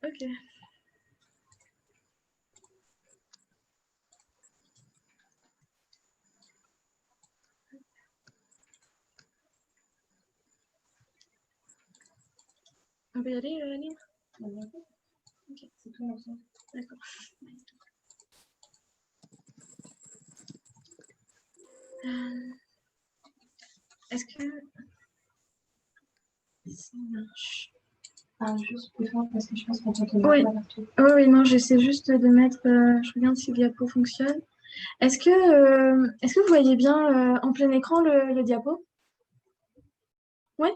Ok. On peut y aller, Aline? Ok, c'est tout ensemble. D'accord. Est-ce que ça marche? Juste plus fort parce que je pense qu'on t'entend Oui. pas partout. Oui, non, j'essaie juste de mettre. Je regarde si le diapo fonctionne. Est-ce que vous voyez bien en plein écran le diapo? Oui?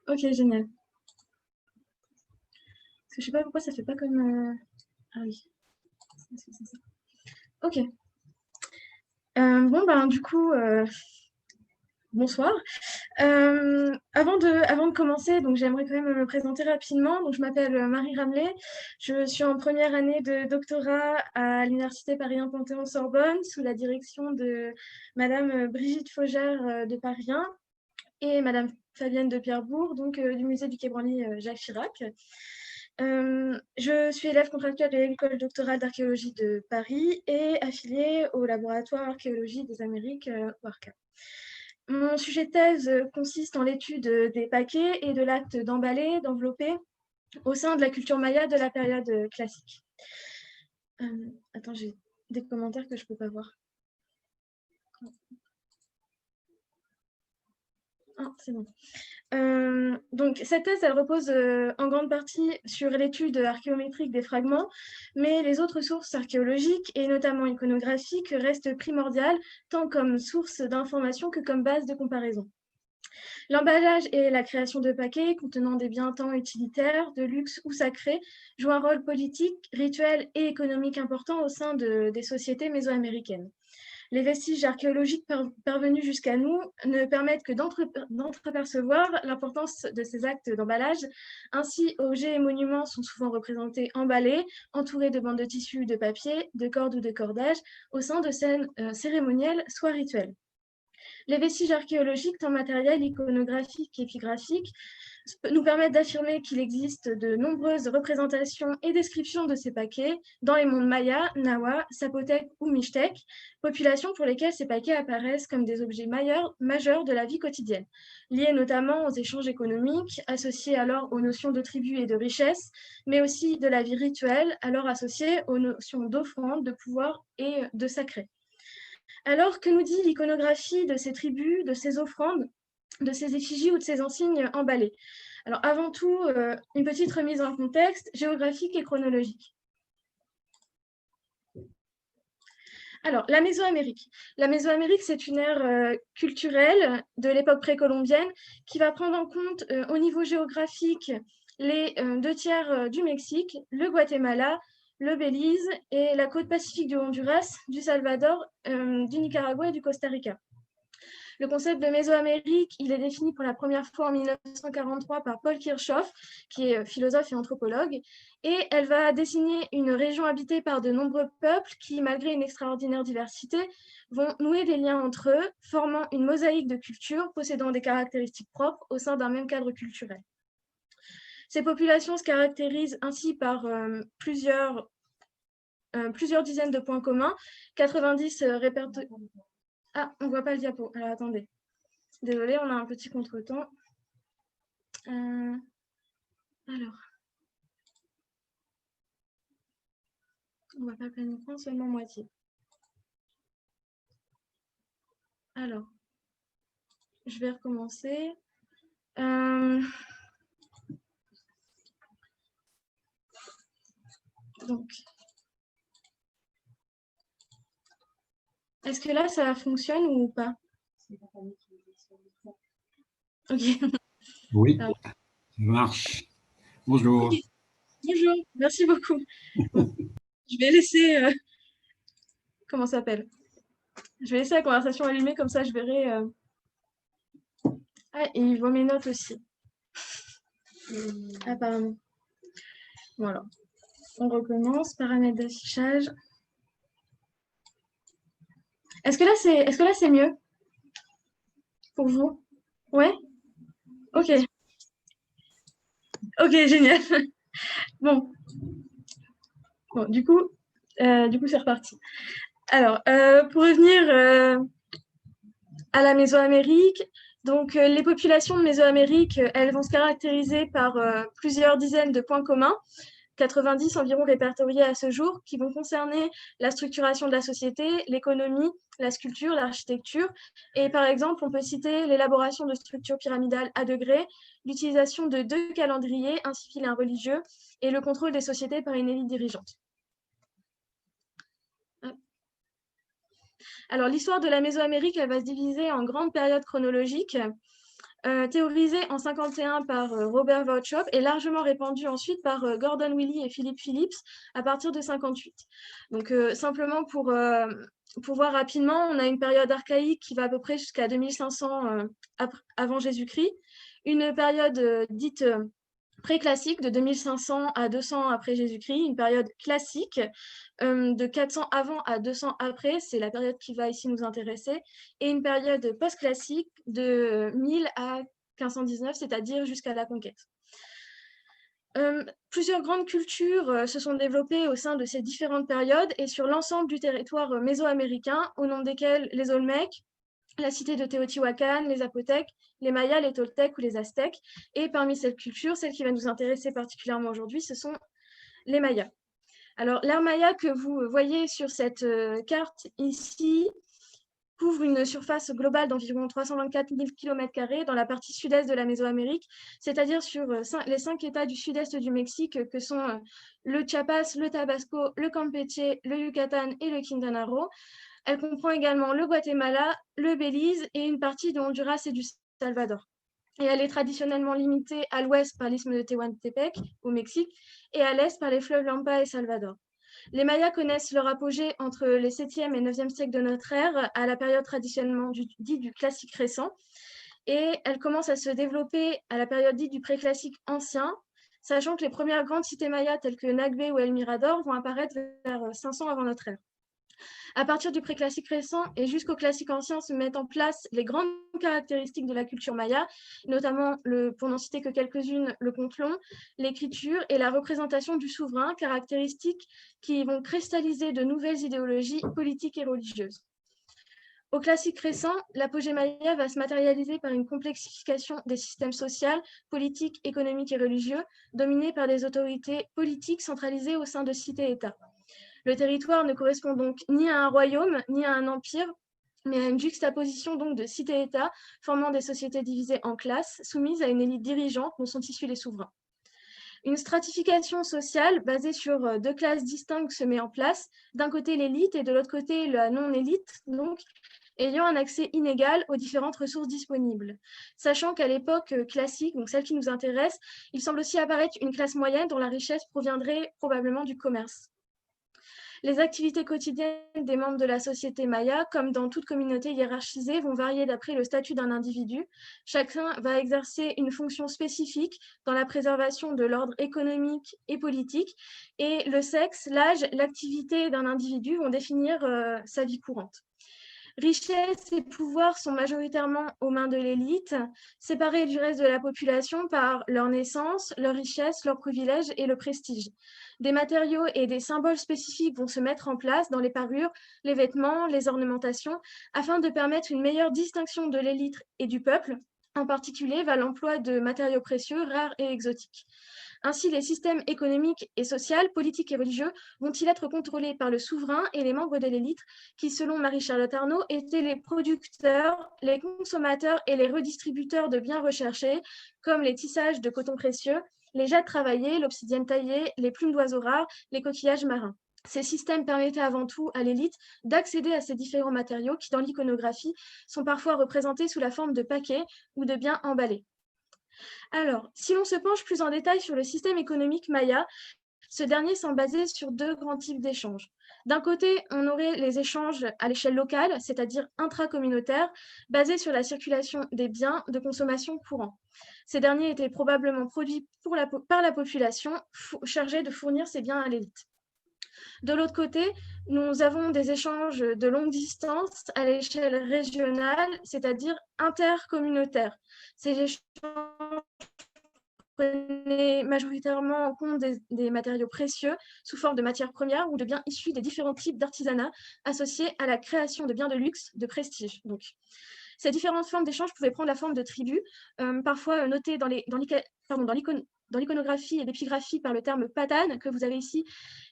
Ok, génial. Parce que je sais pas pourquoi ça fait pas comme. Ah oui. C'est ça. Ok. Bon, ben, du coup, bonsoir. Avant de commencer, donc j'aimerais quand même me présenter rapidement. Donc, je m'appelle Marie Ramelet. Je suis en première année de doctorat à l'Université Paris 1 Panthéon-Sorbonne sous la direction de Madame Brigitte Faugère de Paris 1 et Madame Fabienne de Pierrebourg, donc du musée du Quai Branly Jacques Chirac. Je suis élève contractuelle de l'École doctorale d'archéologie de Paris et affiliée au laboratoire archéologie des Amériques OARCA. Mon sujet de thèse consiste en l'étude des paquets et de l'acte d'emballer, d'envelopper au sein de la culture maya de la période classique. Attends, j'ai des commentaires que je ne peux pas voir. Ah, c'est bon. Donc, cette thèse, elle repose en grande partie sur l'étude archéométrique des fragments, mais les autres sources archéologiques, et notamment iconographiques, restent primordiales, tant comme source d'information que comme base de comparaison. L'emballage et la création de paquets contenant des biens tant utilitaires, de luxe ou sacrés jouent un rôle politique, rituel et économique important au sein des sociétés mésoaméricaines. Les vestiges archéologiques parvenus jusqu'à nous ne permettent que d'entreapercevoir l'importance de ces actes d'emballage. Ainsi, objets et monuments sont souvent représentés emballés, entourés de bandes de tissu, de papier, de cordes ou de cordages, au sein de scènes cérémonielles, soit rituelles. Les vestiges archéologiques, tant matériels, iconographiques qu'épigraphiques, nous permettent d'affirmer qu'il existe de nombreuses représentations et descriptions de ces paquets dans les mondes Maya, Nawa, Zapotèque ou Mixtèque, populations pour lesquelles ces paquets apparaissent comme des objets majeurs de la vie quotidienne, liés notamment aux échanges économiques, associés alors aux notions de tribu et de richesse, mais aussi de la vie rituelle, alors associée aux notions d'offrande, de pouvoir et de sacré. Alors, que nous dit l'iconographie de ces tribus, de ces offrandes, de ces effigies ou de ces insignes emballés? Alors, avant tout, une petite remise en contexte géographique et chronologique. Alors, la Mésoamérique. La Mésoamérique, c'est une ère culturelle de l'époque précolombienne qui va prendre en compte au niveau géographique les 2/3 du Mexique, le Guatemala, le Belize et la côte pacifique du Honduras, du Salvador, du Nicaragua et du Costa Rica. Le concept de Mésoamérique, il est défini pour la première fois en 1943 par Paul Kirchhoff, qui est philosophe et anthropologue, et elle va désigner une région habitée par de nombreux peuples qui, malgré une extraordinaire diversité, vont nouer des liens entre eux, formant une mosaïque de cultures possédant des caractéristiques propres au sein d'un même cadre culturel. Ces populations se caractérisent ainsi par plusieurs dizaines de points communs, 90 répertoriés. Ah, on ne voit pas le diapo. Alors, attendez. Désolée, on a un petit contretemps. Alors. On ne voit pas plein écran, seulement moitié. Alors. Je vais recommencer. Donc. Est-ce que là, ça fonctionne ou pas? Ok. Oui, alors, ça marche. Bonjour. Okay. Bonjour, merci beaucoup. Bon, je vais laisser... comment ça s'appelle? Je vais laisser la conversation allumée, comme ça je verrai... Ah, et il voit mes notes aussi. Apparemment. Voilà. On recommence. Paramètres d'affichage. Est-ce que là, c'est mieux? Pour vous? Ouais? Ok. Ok, Ok, génial. Bon, du coup, c'est reparti. Alors, pour revenir à la Mésoamérique, donc les populations de Mésoamérique, elles vont se caractériser par plusieurs dizaines de points communs, 90 environ répertoriés à ce jour, qui vont concerner la structuration de la société, l'économie, la sculpture, l'architecture. Et par exemple, on peut citer l'élaboration de structures pyramidales à degrés, l'utilisation de 2 calendriers, un civil et un religieux, et le contrôle des sociétés par une élite dirigeante. Alors, l'histoire de la Mésoamérique, elle va se diviser en grandes périodes chronologiques. Théorisée en 1951 par Robert Workshop et largement répandue ensuite par Gordon Willey et Philip Phillips à partir de 1958. Donc, simplement pour voir rapidement, on a une période archaïque qui va à peu près jusqu'à 2500 avant Jésus-Christ, une période dite pré-classique de 2500 à 200 après Jésus-Christ, une période classique de 400 avant à 200 après, c'est la période qui va ici nous intéresser, et une période post-classique de 1000 à 1519, c'est-à-dire jusqu'à la conquête. Plusieurs grandes cultures se sont développées au sein de ces différentes périodes et sur l'ensemble du territoire mésoaméricain, au nom desquels les Olmèques, la cité de Teotihuacan, les Zapotèques, les Mayas, les Toltèques ou les Aztèques. Et parmi cette culture, celle qui va nous intéresser particulièrement aujourd'hui, ce sont les Mayas. Alors, l'ère Maya que vous voyez sur cette carte ici couvre une surface globale d'environ 324 000 km² dans la partie sud-est de la Mésoamérique, c'est-à-dire sur les 5 États du sud-est du Mexique que sont le Chiapas, le Tabasco, le Campeche, le Yucatan et le Quintana Roo. Elle comprend également le Guatemala, le Belize et une partie de Honduras et du Salvador. Et elle est traditionnellement limitée à l'ouest par l'isthme de Tehuantepec, au Mexique, et à l'est par les fleuves Lampa et Salvador. Les Mayas connaissent leur apogée entre les 7e et 9e siècles de notre ère, à la période traditionnellement dite du classique récent, et elle commence à se développer à la période dite du préclassique ancien, sachant que les premières grandes cités mayas telles que Nagbe ou El Mirador vont apparaître vers 500 avant notre ère. À partir du préclassique récent et jusqu'au classique ancien se mettent en place les grandes caractéristiques de la culture maya, notamment, pour n'en citer que quelques-unes, le conte long, l'écriture et la représentation du souverain, caractéristiques qui vont cristalliser de nouvelles idéologies politiques et religieuses. Au classique récent, l'apogée maya va se matérialiser par une complexification des systèmes sociaux, politiques, économiques et religieux, dominés par des autorités politiques centralisées au sein de cités-États. Le territoire ne correspond donc ni à un royaume, ni à un empire, mais à une juxtaposition donc de cités-États formant des sociétés divisées en classes, soumises à une élite dirigeante dont sont issus les souverains. Une stratification sociale basée sur 2 classes distinctes se met en place, d'un côté l'élite et de l'autre côté la non-élite, donc ayant un accès inégal aux différentes ressources disponibles. Sachant qu'à l'époque classique, donc celle qui nous intéresse, il semble aussi apparaître une classe moyenne dont la richesse proviendrait probablement du commerce. Les activités quotidiennes des membres de la société maya, comme dans toute communauté hiérarchisée, vont varier d'après le statut d'un individu. Chacun va exercer une fonction spécifique dans la préservation de l'ordre économique et politique, et le sexe, l'âge, l'activité d'un individu vont définir sa vie courante. Richesse et pouvoir sont majoritairement aux mains de l'élite, séparés du reste de la population par leur naissance, leur richesse, leurs privilèges et le prestige. Des matériaux et des symboles spécifiques vont se mettre en place dans les parures, les vêtements, les ornementations, afin de permettre une meilleure distinction de l'élite et du peuple, en particulier vers l'emploi de matériaux précieux, rares et exotiques. Ainsi, les systèmes économiques et sociaux, politiques et religieux vont-ils être contrôlés par le souverain et les membres de l'élite qui, selon Marie-Charlotte Arnaud, étaient les producteurs, les consommateurs et les redistributeurs de biens recherchés, comme les tissages de coton précieux, les jades travaillées, l'obsidienne taillée, les plumes d'oiseaux rares, les coquillages marins. Ces systèmes permettaient avant tout à l'élite d'accéder à ces différents matériaux qui, dans l'iconographie, sont parfois représentés sous la forme de paquets ou de biens emballés. Alors, si l'on se penche plus en détail sur le système économique maya, ce dernier semble basé sur 2 grands types d'échanges. D'un côté, on aurait les échanges à l'échelle locale, c'est-à-dire intracommunautaires, basés sur la circulation des biens de consommation courants. Ces derniers étaient probablement produits par la population chargée de fournir ces biens à l'élite. De l'autre côté, nous avons des échanges de longue distance à l'échelle régionale, c'est-à-dire intercommunautaire. Ces échanges prenait majoritairement en compte des matériaux précieux sous forme de matières premières ou de biens issus des différents types d'artisanat associés à la création de biens de luxe, de prestige. Donc, ces différentes formes d'échange pouvaient prendre la forme de tribus, parfois notées dans l'iconographie et l'épigraphie par le terme patane, que vous avez ici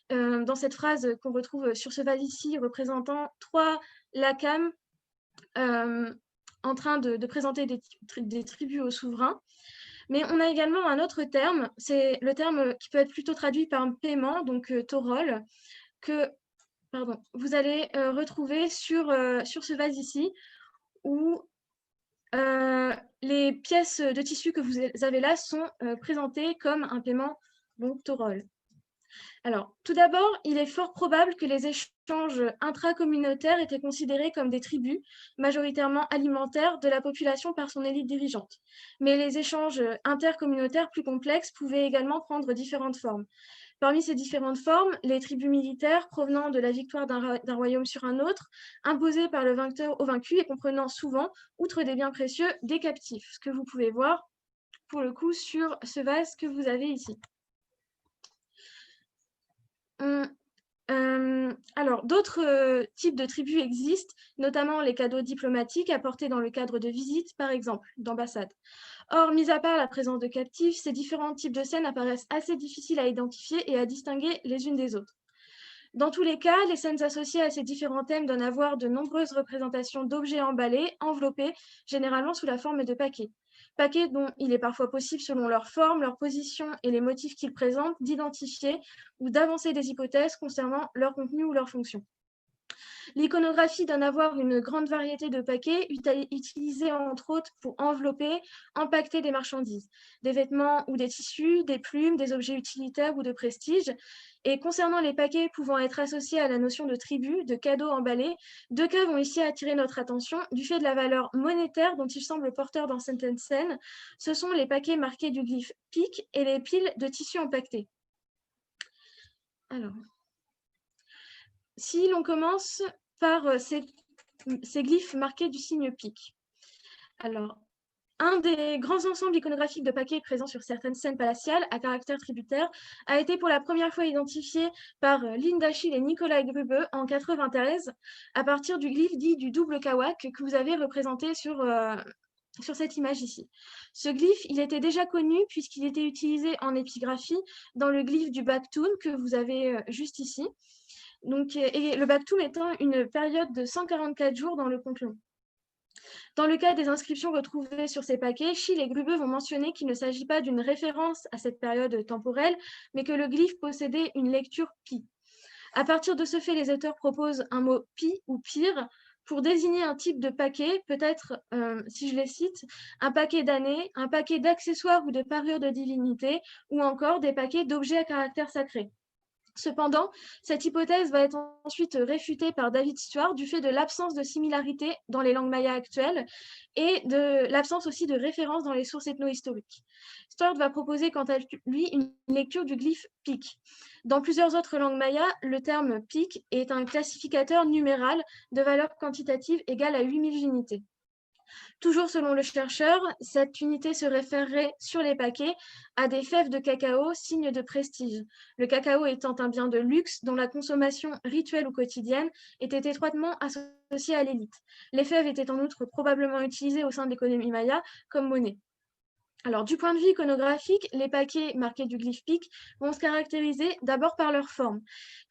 dans cette phrase qu'on retrouve sur ce vase ici, représentant 3 lacams en train de présenter des tribus aux souverains. Mais on a également un autre terme, c'est le terme qui peut être plutôt traduit par un paiement, donc torol, que vous allez retrouver sur ce vase ici, où les pièces de tissu que vous avez là sont présentées comme un paiement, donc torol. Alors, tout d'abord, il est fort probable que les échanges intracommunautaires étaient considérés comme des tribus, majoritairement alimentaires, de la population par son élite dirigeante. Mais les échanges intercommunautaires plus complexes pouvaient également prendre différentes formes. Parmi ces différentes formes, les tribus militaires provenant de la victoire d'un royaume sur un autre, imposées par le vainqueur au vaincu et comprenant souvent, outre des biens précieux, des captifs, ce que vous pouvez voir pour le coup sur ce vase que vous avez ici. Alors, d'autres types de tribus existent, notamment les cadeaux diplomatiques apportés dans le cadre de visites, par exemple, d'ambassades. Or, mis à part la présence de captifs, ces différents types de scènes apparaissent assez difficiles à identifier et à distinguer les unes des autres. Dans tous les cas, les scènes associées à ces différents thèmes donnent à voir de nombreuses représentations d'objets emballés, enveloppés, généralement sous la forme de paquets. Paquets dont il est parfois possible, selon leur forme, leur position et les motifs qu'ils présentent, d'identifier ou d'avancer des hypothèses concernant leur contenu ou leur fonction. L'iconographie donne à voir une grande variété de paquets utilisés entre autres pour envelopper, empaqueter des marchandises, des vêtements ou des tissus, des plumes, des objets utilitaires ou de prestige. Et concernant les paquets pouvant être associés à la notion de tribu, de cadeaux emballés, 2 cas vont ici attirer notre attention du fait de la valeur monétaire dont ils semblent porteurs dans certaines scènes. Ce sont les paquets marqués du glyphe pique et les piles de tissus empaquetés. Alors, si l'on commence par ces glyphes marqués du signe pique. Alors, un des grands ensembles iconographiques de paquets présents sur certaines scènes palatiales à caractère tributaire a été pour la première fois identifié par Linda Schill et Nikolai Grube en 1993 à partir du glyphe dit du double kawak que vous avez représenté sur cette image ici. Ce glyphe, il était déjà connu puisqu'il était utilisé en épigraphie dans le glyphe du Baktoum que vous avez juste ici. Donc, et le Baktoum étant une période de 144 jours dans le conte long. Dans le cas des inscriptions retrouvées sur ces paquets, Schill et Grube vont mentionner qu'il ne s'agit pas d'une référence à cette période temporelle, mais que le glyphe possédait une lecture pi. À partir de ce fait, les auteurs proposent un mot pi ou pire pour désigner un type de paquet, peut-être, si je les cite, un paquet d'années, un paquet d'accessoires ou de parures de divinité, ou encore des paquets d'objets à caractère sacré. Cependant, cette hypothèse va être ensuite réfutée par David Stuart du fait de l'absence de similarité dans les langues mayas actuelles et de l'absence aussi de références dans les sources ethno-historiques. Stuart va proposer quant à lui une lecture du glyphe pic. Dans plusieurs autres langues mayas, le terme pic est un classificateur numéral de valeur quantitative égale à 8000 unités. Toujours selon le chercheur, cette unité se référerait sur les paquets à des fèves de cacao, signe de prestige. Le cacao étant un bien de luxe dont la consommation rituelle ou quotidienne était étroitement associée à l'élite. Les fèves étaient en outre probablement utilisées au sein de l'économie maya comme monnaie. Alors, du point de vue iconographique, les paquets marqués du glyphe pic vont se caractériser d'abord par leur forme.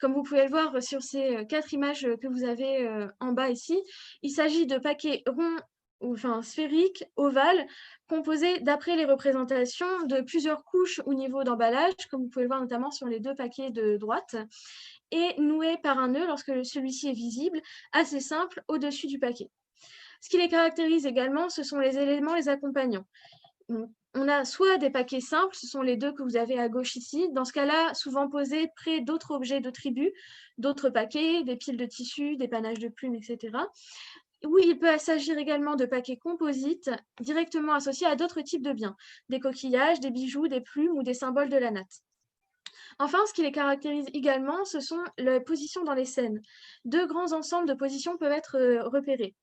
Comme vous pouvez le voir sur ces 4 images que vous avez en bas ici, il s'agit de paquets ronds, enfin sphériques, ovales, composés d'après les représentations de plusieurs couches au niveau d'emballage, comme vous pouvez le voir notamment sur les 2 paquets de droite, et noués par un nœud lorsque celui-ci est visible, assez simple au-dessus du paquet. Ce qui les caractérise également, ce sont les éléments les accompagnants. On a soit des paquets simples, ce sont les 2 que vous avez à gauche ici, dans ce cas-là, souvent posés près d'autres objets de tribu, d'autres paquets, des piles de tissus, des panaches de plumes, etc. Oui, il peut s'agir également de paquets composites directement associés à d'autres types de biens, des coquillages, des bijoux, des plumes ou des symboles de la natte. Enfin, ce qui les caractérise également, ce sont les positions dans les scènes. 2 grands ensembles de positions peuvent être repérés.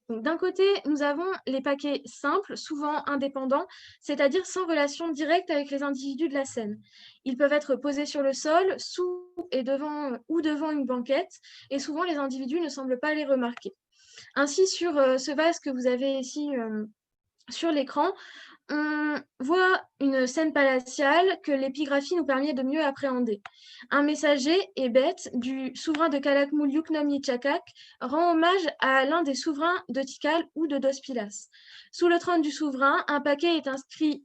D'un côté, nous avons les paquets simples, souvent indépendants, c'est-à-dire sans relation directe avec les individus de la scène. Ils peuvent être posés sur le sol, sous et devant ou devant une banquette, et souvent les individus ne semblent pas les remarquer. Ainsi, sur ce vase que vous avez ici sur l'écran, on voit une scène palatiale que l'épigraphie nous permet de mieux appréhender. Un messager, Ebet, du souverain de Calakmul Yuknom Yitzhakak, rend hommage à l'un des souverains de Tikal ou de Dos-Pilas. Sous le trône du souverain, un paquet est inscrit,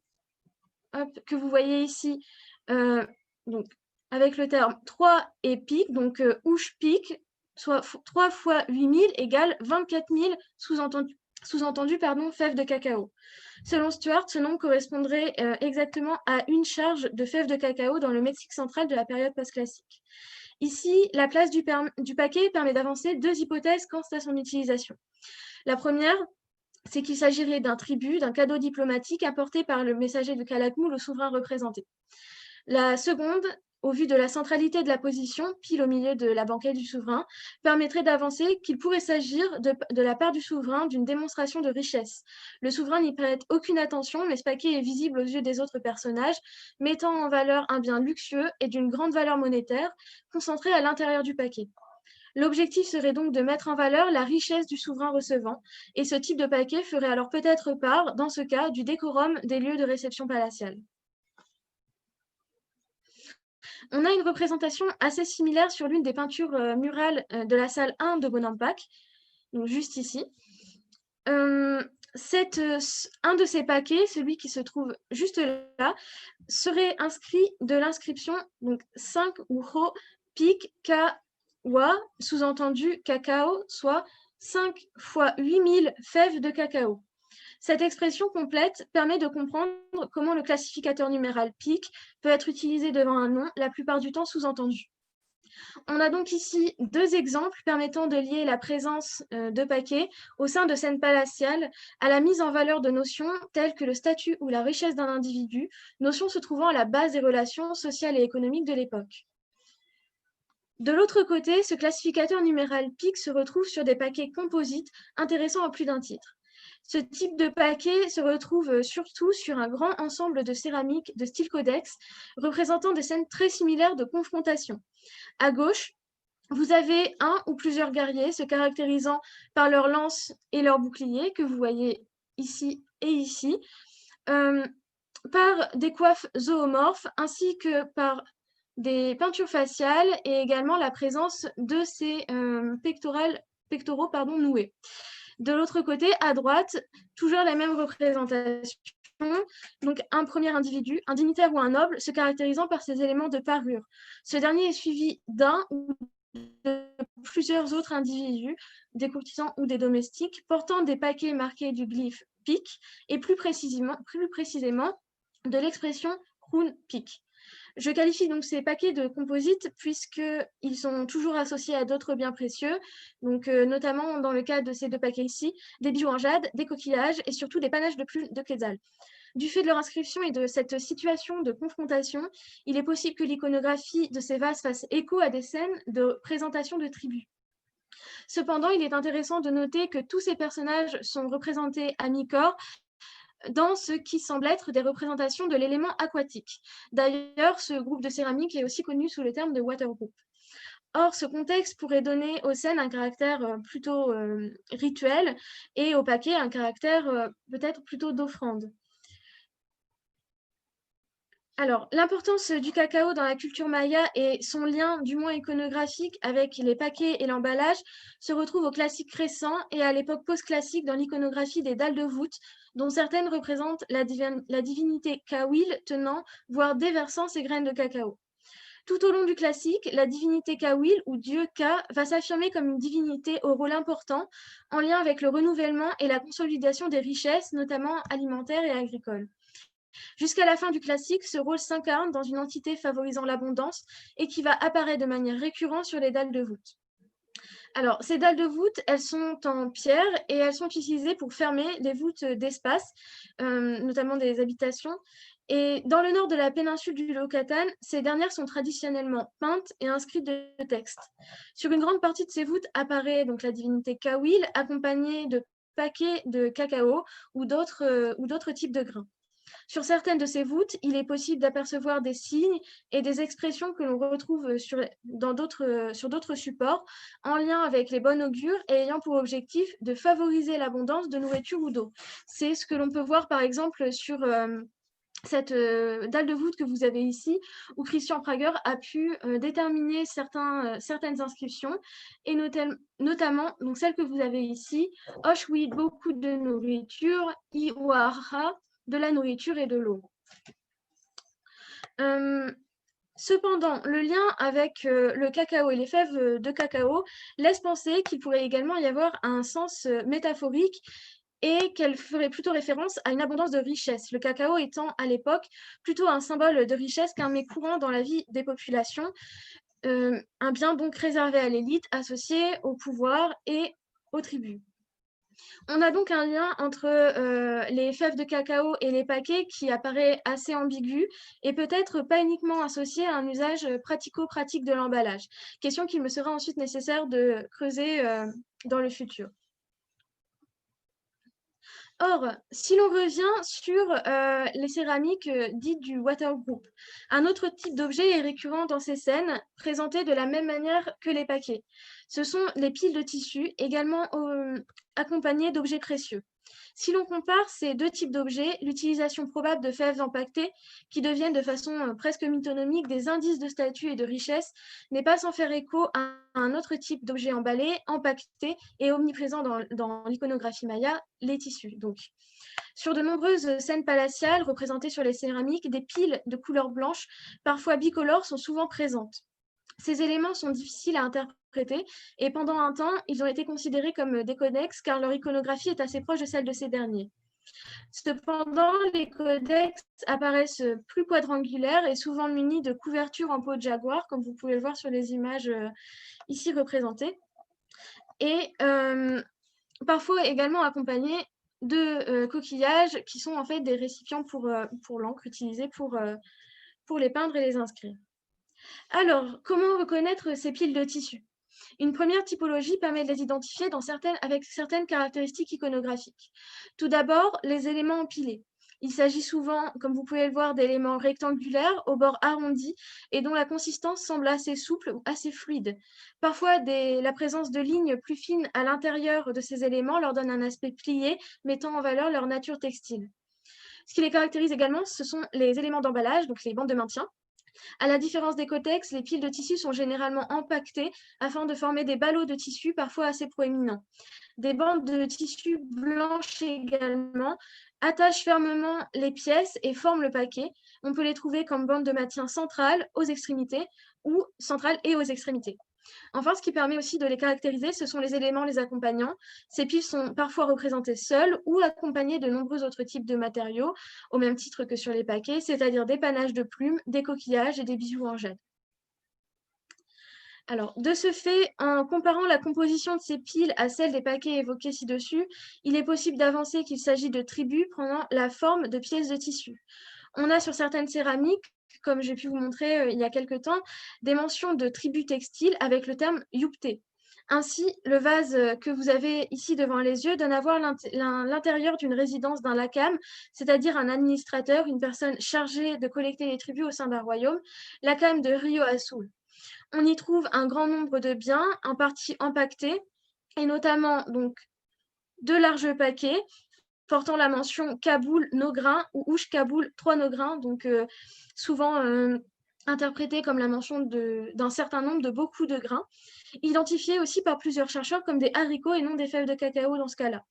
que vous voyez ici, donc, avec le terme 3 et pic, donc ouche pic, soit 3 fois 8000 égale 24 000, sous-entendu fèves de cacao. Selon Stuart, ce nombre correspondrait exactement à une charge de fèves de cacao dans le Mexique central de la période post-classique. Ici, la place du paquet permet d'avancer deux hypothèses quant à son utilisation. La première, c'est qu'il s'agirait d'un tribut, d'un cadeau diplomatique apporté par le messager de Calakmul au souverain représenté. La seconde, au vu de la centralité de la position, pile au milieu de la banquette du souverain, permettrait d'avancer qu'il pourrait s'agir de la part du souverain d'une démonstration de richesse. Le souverain n'y prête aucune attention, mais ce paquet est visible aux yeux des autres personnages, mettant en valeur un bien luxueux et d'une grande valeur monétaire, concentré à l'intérieur du paquet. L'objectif serait donc de mettre en valeur la richesse du souverain recevant, et ce type de paquet ferait alors peut-être part, dans ce cas, du décorum des lieux de réception palatiale. On a une représentation assez similaire sur l'une des peintures murales de la salle 1 de Bonampak, donc juste ici. Un de ces paquets, celui qui se trouve juste là, serait inscrit de l'inscription 5 ou Ho Pik Ka Wa, sous-entendu cacao, soit 5 fois 8000 fèves de cacao. Cette expression complète permet de comprendre comment le classificateur numéral PIC peut être utilisé devant un nom, la plupart du temps sous-entendu. On a donc ici deux exemples permettant de lier la présence de paquets au sein de scènes palatiales à la mise en valeur de notions telles que le statut ou la richesse d'un individu, notions se trouvant à la base des relations sociales et économiques de l'époque. De l'autre côté, ce classificateur numéral PIC se retrouve sur des paquets composites intéressant à plus d'un titre. Ce type de paquet se retrouve surtout sur un grand ensemble de céramique de style codex, représentant des scènes très similaires de confrontation. À gauche, vous avez un ou plusieurs guerriers se caractérisant par leurs lances et leurs boucliers, que vous voyez ici et ici, par des coiffes zoomorphes, ainsi que par des peintures faciales et également la présence de ces pectoraux noués. De l'autre côté, à droite, toujours la même représentation. Donc, un premier individu, un dignitaire ou un noble, se caractérisant par ses éléments de parure. Ce dernier est suivi d'un ou de plusieurs autres individus, des courtisans ou des domestiques, portant des paquets marqués du glyphe pic et plus précisément de l'expression Krun pic. Je qualifie donc ces paquets de composites puisqu'ils sont toujours associés à d'autres biens précieux, donc notamment dans le cas de ces deux paquets ici, des bijoux en jade, des coquillages et surtout des panaches de plumes de quetzal. Du fait de leur inscription et de cette situation de confrontation, il est possible que l'iconographie de ces vases fasse écho à des scènes de présentation de tribus. Cependant, il est intéressant de noter que tous ces personnages sont représentés à mi-corps dans ce qui semble être des représentations de l'élément aquatique. D'ailleurs, ce groupe de céramique est aussi connu sous le terme de water group. Or, ce contexte pourrait donner aux scènes un caractère plutôt rituel et au paquet un caractère peut-être plutôt d'offrande. Alors, l'importance du cacao dans la culture maya et son lien, du moins iconographique, avec les paquets et l'emballage se retrouve au classique récent et à l'époque post-classique dans l'iconographie des dalles de voûte, dont certaines représentent la divinité Kawil tenant, voire déversant ses graines de cacao. Tout au long du classique, la divinité Kawil, ou dieu Ka, va s'affirmer comme une divinité au rôle important, en lien avec le renouvellement et la consolidation des richesses, notamment alimentaires et agricoles. Jusqu'à la fin du classique, ce rôle s'incarne dans une entité favorisant l'abondance et qui va apparaître de manière récurrente sur les dalles de voûte. Alors, ces dalles de voûte, elles sont en pierre et elles sont utilisées pour fermer les voûtes d'espace, notamment des habitations. Et dans le nord de la péninsule du Yucatan, ces dernières sont traditionnellement peintes et inscrites de textes. Sur une grande partie de ces voûtes apparaît donc la divinité Kawil, accompagnée de paquets de cacao ou d'autres types de grains. Sur certaines de ces voûtes, il est possible d'apercevoir des signes et des expressions que l'on retrouve sur d'autres supports en lien avec les bonnes augures et ayant pour objectif de favoriser l'abondance de nourriture ou d'eau. C'est ce que l'on peut voir par exemple sur cette dalle de voûte que vous avez ici, où Christian Prager a pu déterminer certaines inscriptions, et notamment donc celle que vous avez ici, Oshwid, beaucoup de nourriture, Iwara, de la nourriture et de l'eau. Cependant, le lien avec le cacao et les fèves de cacao laisse penser qu'il pourrait également y avoir un sens métaphorique et qu'elle ferait plutôt référence à une abondance de richesse, le cacao étant à l'époque plutôt un symbole de richesse qu'un mets courant dans la vie des populations, un bien donc réservé à l'élite, associé au pouvoir et aux tribus. On a donc un lien entre les fèves de cacao et les paquets qui apparaît assez ambigu et peut-être pas uniquement associé à un usage pratico-pratique de l'emballage, question qu'il me sera ensuite nécessaire de creuser dans le futur. Or, si l'on revient sur les céramiques dites du Watergroup, un autre type d'objet est récurrent dans ces scènes, présenté de la même manière que les paquets. Ce sont les piles de tissu, également accompagnées d'objets précieux. Si l'on compare ces deux types d'objets, l'utilisation probable de fèves empaquetées, qui deviennent de façon presque mythonomique des indices de statut et de richesse, n'est pas sans faire écho à un autre type d'objet emballé, empaqueté et omniprésent dans l'iconographie maya, les tissus. Donc, sur de nombreuses scènes palatiales représentées sur les céramiques, des piles de couleur blanche, parfois bicolores, sont souvent présentes. Ces éléments sont difficiles à interpréter et pendant un temps, ils ont été considérés comme des codex car leur iconographie est assez proche de celle de ces derniers. Cependant, les codex apparaissent plus quadrangulaires et souvent munis de couvertures en peau de jaguar, comme vous pouvez le voir sur les images ici représentées, et parfois également accompagnés de coquillages qui sont en fait des récipients pour l'encre utilisée pour les peindre et les inscrire. Alors, comment reconnaître ces piles de tissu? Une première typologie permet de les identifier avec certaines caractéristiques iconographiques. Tout d'abord, les éléments empilés. Il s'agit souvent, comme vous pouvez le voir, d'éléments rectangulaires aux bords arrondis et dont la consistance semble assez souple ou assez fluide. Parfois, la présence de lignes plus fines à l'intérieur de ces éléments leur donne un aspect plié, mettant en valeur leur nature textile. Ce qui les caractérise également, ce sont les éléments d'emballage, donc les bandes de maintien. À la différence des codex, les piles de tissu sont généralement empaquetées afin de former des ballots de tissu parfois assez proéminents. Des bandes de tissu blanches également attachent fermement les pièces et forment le paquet. On peut les trouver comme bandes de maintien centrales aux extrémités ou centrales et aux extrémités. Enfin, ce qui permet aussi de les caractériser, ce sont les éléments les accompagnants. Ces piles sont parfois représentées seules ou accompagnées de nombreux autres types de matériaux, au même titre que sur les paquets, c'est-à-dire des panaches de plumes, des coquillages et des bijoux en jade. Alors, de ce fait, en comparant la composition de ces piles à celle des paquets évoqués ci-dessus, il est possible d'avancer qu'il s'agit de tribus prenant la forme de pièces de tissu. On a sur certaines céramiques, comme j'ai pu vous montrer il y a quelques temps, des mentions de tribus textiles avec le terme yupte. Ainsi, le vase que vous avez ici devant les yeux donne à voir l'intérieur d'une résidence d'un lakam, c'est-à-dire un administrateur, une personne chargée de collecter les tribus au sein d'un royaume, lakam de Rio Azul. On y trouve un grand nombre de biens, en partie empaquetés, et notamment donc de larges paquets portant la mention Kaboul Nograin ou Ouche Kaboul 3 Nograins, donc souvent interprété comme la mention d'un certain nombre de beaucoup de grains, identifiés aussi par plusieurs chercheurs comme des haricots et non des fèves de cacao dans ce cas-là.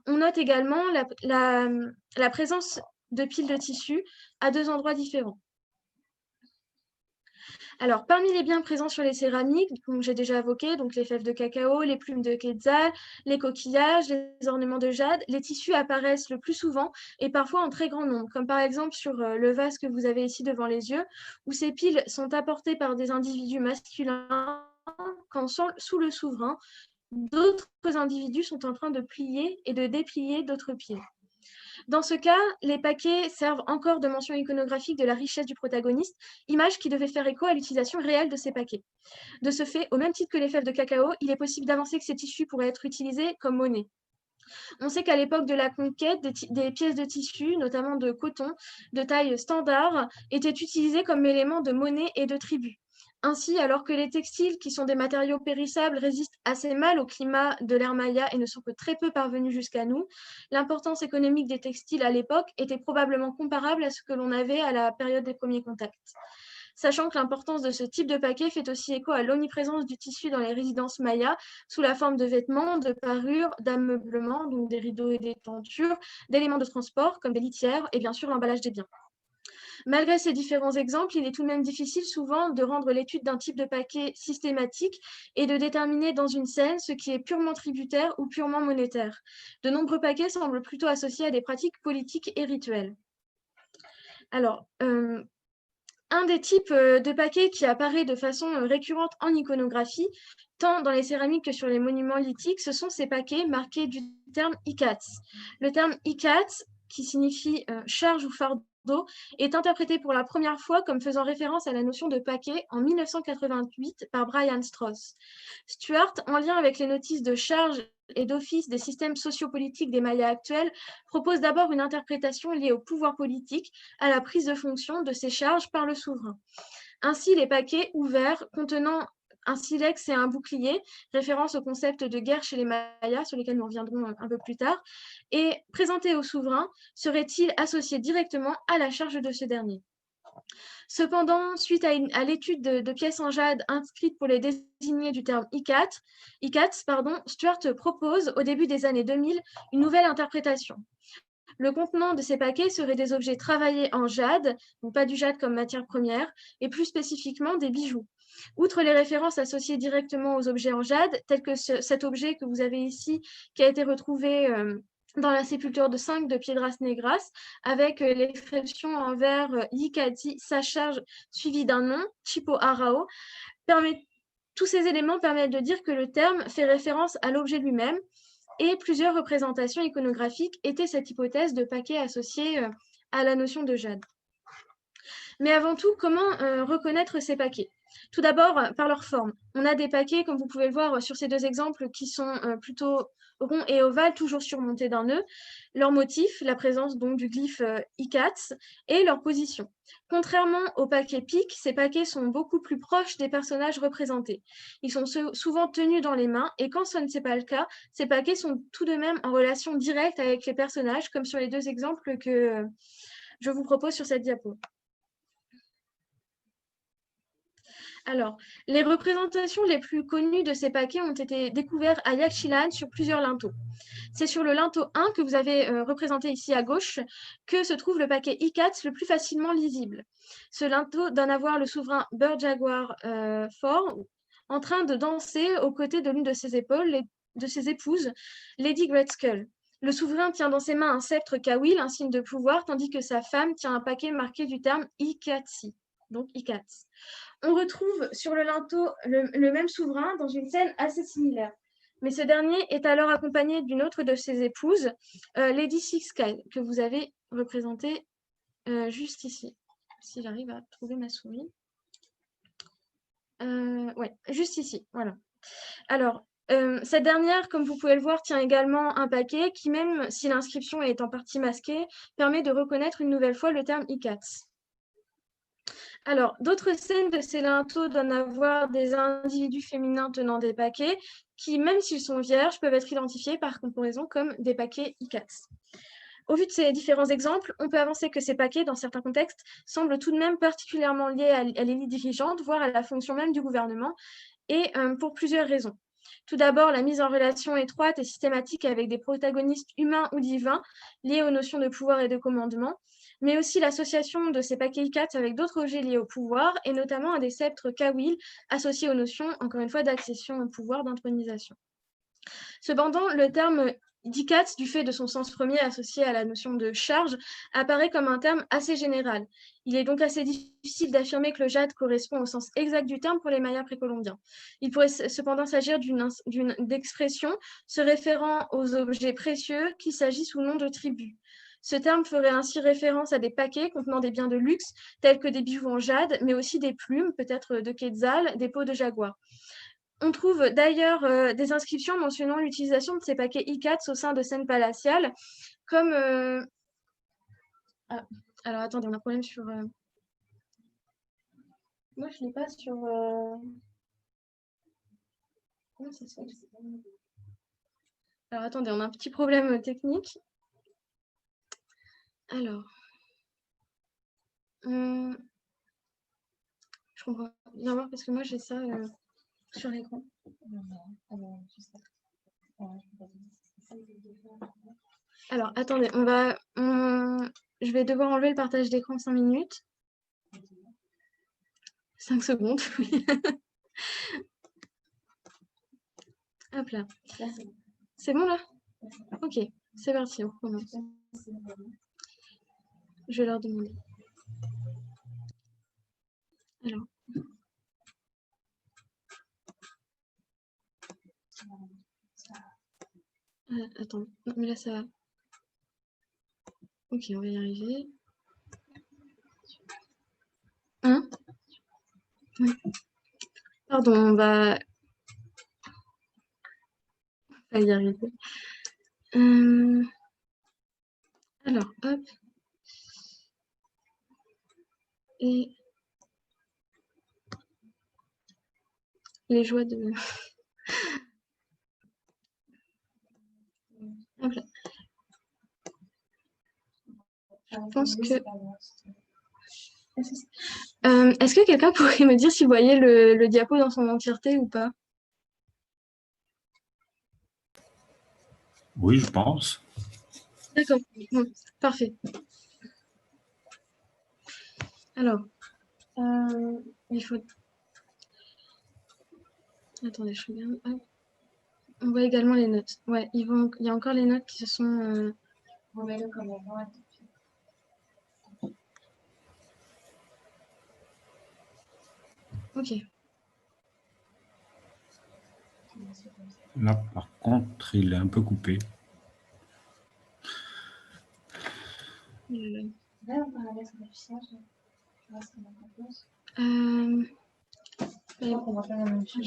On note également la présence de piles de tissu à deux endroits différents. Alors, parmi les biens présents sur les céramiques, comme j'ai déjà évoqué, donc les fèves de cacao, les plumes de quetzal, les coquillages, les ornements de jade, les tissus apparaissent le plus souvent et parfois en très grand nombre, comme par exemple sur le vase que vous avez ici devant les yeux, où ces piles sont apportées par des individus masculins quand sous le souverain, d'autres individus sont en train de plier et de déplier d'autres pieds. Dans ce cas, les paquets servent encore de mention iconographique de la richesse du protagoniste, image qui devait faire écho à l'utilisation réelle de ces paquets. De ce fait, au même titre que les fèves de cacao, il est possible d'avancer que ces tissus pourraient être utilisés comme monnaie. On sait qu'à l'époque de la conquête, des pièces de tissu, notamment de coton, de taille standard, étaient utilisées comme éléments de monnaie et de tribut. Ainsi, alors que les textiles, qui sont des matériaux périssables, résistent assez mal au climat de l'ère Maya et ne sont que très peu parvenus jusqu'à nous, l'importance économique des textiles à l'époque était probablement comparable à ce que l'on avait à la période des premiers contacts. Sachant que l'importance de ce type de paquet fait aussi écho à l'omniprésence du tissu dans les résidences mayas, sous la forme de vêtements, de parures, d'ameublements, donc des rideaux et des tentures, d'éléments de transport comme des litières et bien sûr l'emballage des biens. Malgré ces différents exemples, il est tout de même difficile souvent de rendre l'étude d'un type de paquet systématique et de déterminer dans une scène ce qui est purement tributaire ou purement monétaire. De nombreux paquets semblent plutôt associés à des pratiques politiques et rituelles. Alors, un des types de paquets qui apparaît de façon récurrente en iconographie, tant dans les céramiques que sur les monuments lithiques, ce sont ces paquets marqués du terme ikats. Le terme ikats, qui signifie charge ou fardeau, est interprété pour la première fois comme faisant référence à la notion de paquet en 1988 par Brian Strauss. Stuart, en lien avec les notices de charge et d'office des systèmes sociopolitiques des Mayas actuels, propose d'abord une interprétation liée au pouvoir politique, à la prise de fonction de ces charges par le souverain. Ainsi, les paquets ouverts contenant un silex et un bouclier, référence au concept de guerre chez les Mayas, sur lesquels nous reviendrons un peu plus tard, et présentés au souverain, seraient-ils associés directement à la charge de ce dernier. Cependant, suite à l'étude de pièces en jade inscrites pour les désigner du terme ikats, Stuart propose, au début des années 2000, une nouvelle interprétation. Le contenant de ces paquets serait des objets travaillés en jade, donc pas du jade comme matière première, et plus spécifiquement des bijoux. Outre les références associées directement aux objets en jade, tels que cet objet que vous avez ici, qui a été retrouvé dans la sépulture de 5 de Piedras Negras, avec l'expression en vers Yikati, sa charge, suivie d'un nom, Chipo Arao, tous ces éléments permettent de dire que le terme fait référence à l'objet lui-même, et plusieurs représentations iconographiques étaient cette hypothèse de paquet associé à la notion de jade. Mais avant tout, comment reconnaître ces paquets? Tout d'abord, par leur forme. On a des paquets, comme vous pouvez le voir sur ces deux exemples, qui sont plutôt ronds et ovales, toujours surmontés d'un nœud. Leur motif, la présence donc du glyphe ikats, et leur position. Contrairement aux paquets piques, ces paquets sont beaucoup plus proches des personnages représentés. Ils sont souvent tenus dans les mains, et quand ce n'est pas le cas, ces paquets sont tout de même en relation directe avec les personnages, comme sur les deux exemples que je vous propose sur cette diapo. Alors, les représentations les plus connues de ces paquets ont été découvertes à Yaxchilan sur plusieurs linteaux. C'est sur le linteau 1 que vous avez représenté ici à gauche que se trouve le paquet ikats le plus facilement lisible. Ce linteau donne à voir le souverain Bird Jaguar fort en train de danser aux côtés de l'une de ses épouses, Lady Great Skull. Le souverain tient dans ses mains un sceptre kawil, un signe de pouvoir, tandis que sa femme tient un paquet marqué du terme ikatsi, donc ikats. On retrouve sur le linteau le même souverain dans une scène assez similaire. Mais ce dernier est alors accompagné d'une autre de ses épouses, Lady Sixsky, que vous avez représentée juste ici. Si j'arrive à trouver ma souris. Oui, juste ici, voilà. Alors, cette dernière, comme vous pouvez le voir, tient également un paquet qui, même si l'inscription est en partie masquée, permet de reconnaître une nouvelle fois le terme ikats. Alors, d'autres scènes de ces linteaux donnent à voir des individus féminins tenant des paquets qui, même s'ils sont vierges, peuvent être identifiés par comparaison comme des paquets ikats. Au vu de ces différents exemples, on peut avancer que ces paquets, dans certains contextes, semblent tout de même particulièrement liés à l'élite dirigeante, voire à la fonction même du gouvernement, et pour plusieurs raisons. Tout d'abord, la mise en relation étroite et systématique avec des protagonistes humains ou divins liés aux notions de pouvoir et de commandement, mais aussi l'association de ces paquets ikats avec d'autres objets liés au pouvoir, et notamment à des sceptres kawil associés aux notions, encore une fois, d'accession au pouvoir, d'intronisation. Cependant, le terme d'ikats, du fait de son sens premier associé à la notion de charge, apparaît comme un terme assez général. Il est donc assez difficile d'affirmer que le jade correspond au sens exact du terme pour les Mayas précolombiens. Il pourrait cependant s'agir d'une expression se référant aux objets précieux qu'il s'agit sous le nom de tribut. Ce terme ferait ainsi référence à des paquets contenant des biens de luxe, tels que des bijoux en jade, mais aussi des plumes, peut-être de quetzal, des peaux de jaguar. On trouve d'ailleurs des inscriptions mentionnant l'utilisation de ces paquets ICATS au sein de scènes palatiales, comme... Ah, alors, attendez, on a un problème sur... Moi, je ne l'ai pas sur... Comment ça se fait? Alors, attendez, on a un petit problème technique. Alors... je comprends bien voir parce que moi, j'ai ça sur l'écran. Alors, attendez, je vais devoir enlever le partage d'écran 5 minutes. 5 secondes, oui. Hop là. C'est bon là? Ok, c'est parti, on recommence. Je vais leur demander. Alors. Attends, non, mais là ça va. Ok, on va y arriver. Hein? Oui. Pardon, on va y arriver. Alors, hop. Et les joies de... Hop là. Je pense que... Est-ce que quelqu'un pourrait me dire si vous voyez le diapo dans son entièreté ou pas? Oui, je pense. D'accord, bon, parfait. Alors, il faut... Attendez, je regarde. Hop. On voit également les notes. Ouais, il y a encore les notes qui se sont... Ok. Là, par contre, il est un peu coupé. Je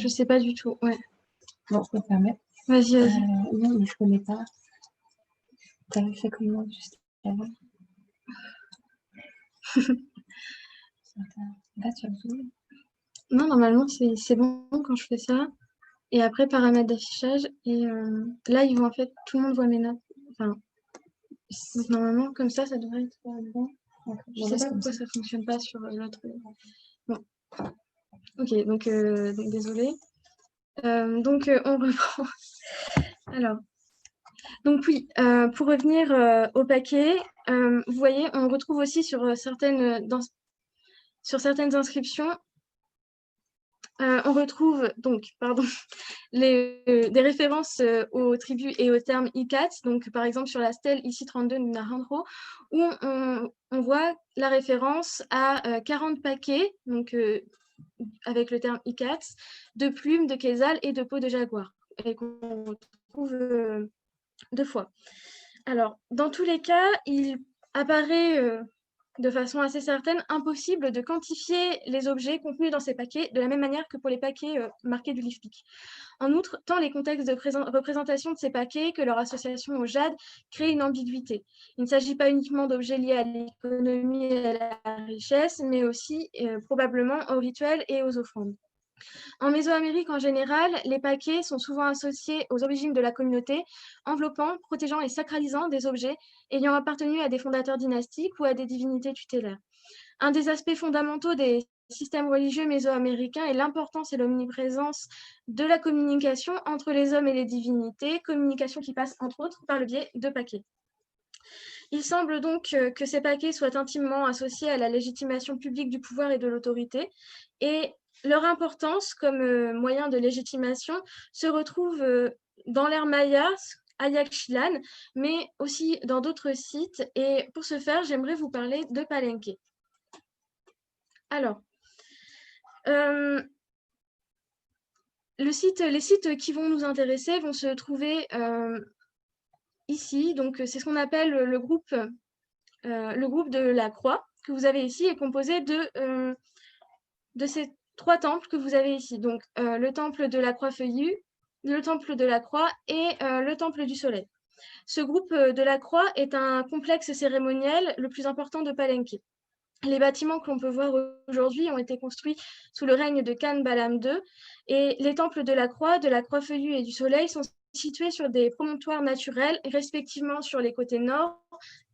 sais pas du tout, ouais. Bon, je peux me permettre. Vas-y, vas-y. Non, mais je connais pas. T'avais fait comment juste avant? Là, tu as besoin? Non, normalement, c'est bon quand je fais ça. Et après, paramètres d'affichage. Et là, ils vont en fait, tout le monde voit mes notes. Enfin, donc normalement, comme ça devrait être bon. Je sais pas pourquoi ça fonctionne pas sur l'autre. Bon. Ok, donc désolé. Donc, on reprend. Alors, donc oui, pour revenir au paquet, vous voyez, on retrouve aussi sur certaines inscriptions, on retrouve donc, pardon, des références aux tribus et aux termes ICATS, donc par exemple sur la stèle ici 32 de Narendro, où on voit la référence à 40 paquets, donc avec le terme ICATS, de plumes, de quesal et de peau de jaguar, et qu'on retrouve 2 fois. Alors, dans tous les cas, il apparaît de façon assez certaine impossible de quantifier les objets contenus dans ces paquets de la même manière que pour les paquets marqués du LIFPIC. En outre, tant les contextes de représentation de ces paquets que leur association au jade créent une ambiguïté. Il ne s'agit pas uniquement d'objets liés à l'économie et à la richesse, mais aussi probablement aux rituels et aux offrandes. En Mésoamérique en général, les paquets sont souvent associés aux origines de la communauté, enveloppant, protégeant et sacralisant des objets ayant appartenu à des fondateurs dynastiques ou à des divinités tutélaires. Un des aspects fondamentaux des systèmes religieux mésoaméricains est l'importance et l'omniprésence de la communication entre les hommes et les divinités, communication qui passe entre autres par le biais de paquets. Il semble donc que ces paquets soient intimement associés à la légitimation publique du pouvoir et de l'autorité, et leur importance comme moyen de légitimation se retrouve dans l'ère Maya, à Yaxchilan, mais aussi dans d'autres sites. Et pour ce faire, j'aimerais vous parler de Palenque. Alors, les sites qui vont nous intéresser vont se trouver ici. Donc, c'est ce qu'on appelle le groupe de la Croix, que vous avez ici, est composé de ces 3 temples que vous avez ici. Donc, le temple de la croix feuillue, le temple de la croix et le temple du soleil. Ce groupe de la croix est un complexe cérémoniel le plus important de Palenque. Les bâtiments que l'on peut voir aujourd'hui ont été construits sous le règne de Khan Balam II et les temples de la croix feuillue et du soleil sont situés sur des promontoires naturels, respectivement sur les côtés nord,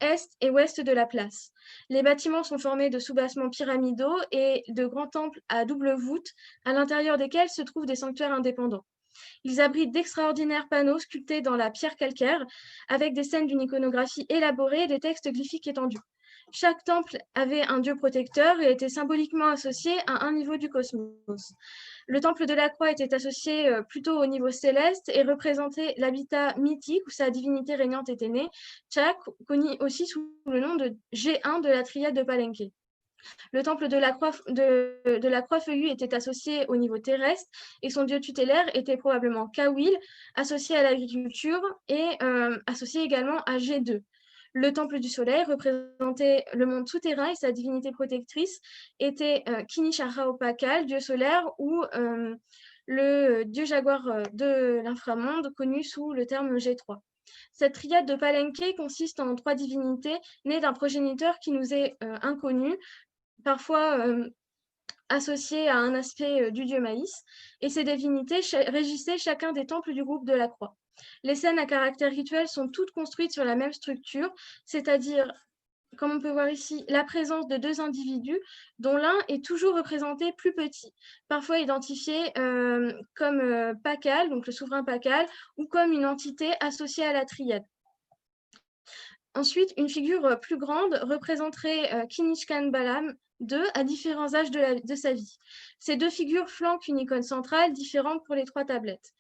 est et ouest de la place. Les bâtiments sont formés de soubassements pyramidaux et de grands temples à double voûte, à l'intérieur desquels se trouvent des sanctuaires indépendants. Ils abritent d'extraordinaires panneaux sculptés dans la pierre calcaire, avec des scènes d'une iconographie élaborée et des textes glyphiques étendus. Chaque temple avait un dieu protecteur et était symboliquement associé à un niveau du cosmos. Le temple de la croix était associé plutôt au niveau céleste et représentait l'habitat mythique où sa divinité régnante était née, Chak, connu aussi sous le nom de G1 de la triade de Palenque. Le temple de la croix feuillue était associé au niveau terrestre et son dieu tutélaire était probablement Kawil, associé à l'agriculture et associé également à G2. Le temple du soleil représentait le monde souterrain et sa divinité protectrice était Kinishara Pakal, dieu solaire, ou le dieu jaguar de l'inframonde, connu sous le terme G3. Cette triade de Palenque consiste en 3 divinités nées d'un progéniteur qui nous est inconnu, parfois associées à un aspect du dieu maïs, et ces divinités régissaient chacun des temples du groupe de la croix. Les scènes à caractère rituel sont toutes construites sur la même structure, c'est-à-dire, comme on peut voir ici, la présence de 2 individus dont l'un est toujours représenté plus petit, parfois identifié comme Pakal, donc le souverain Pakal, ou comme une entité associée à la triade. Ensuite, une figure plus grande représenterait Kinishkan Balam II à différents âges de sa vie. Ces 2 figures flanquent une icône centrale différente pour les 3 tablettes.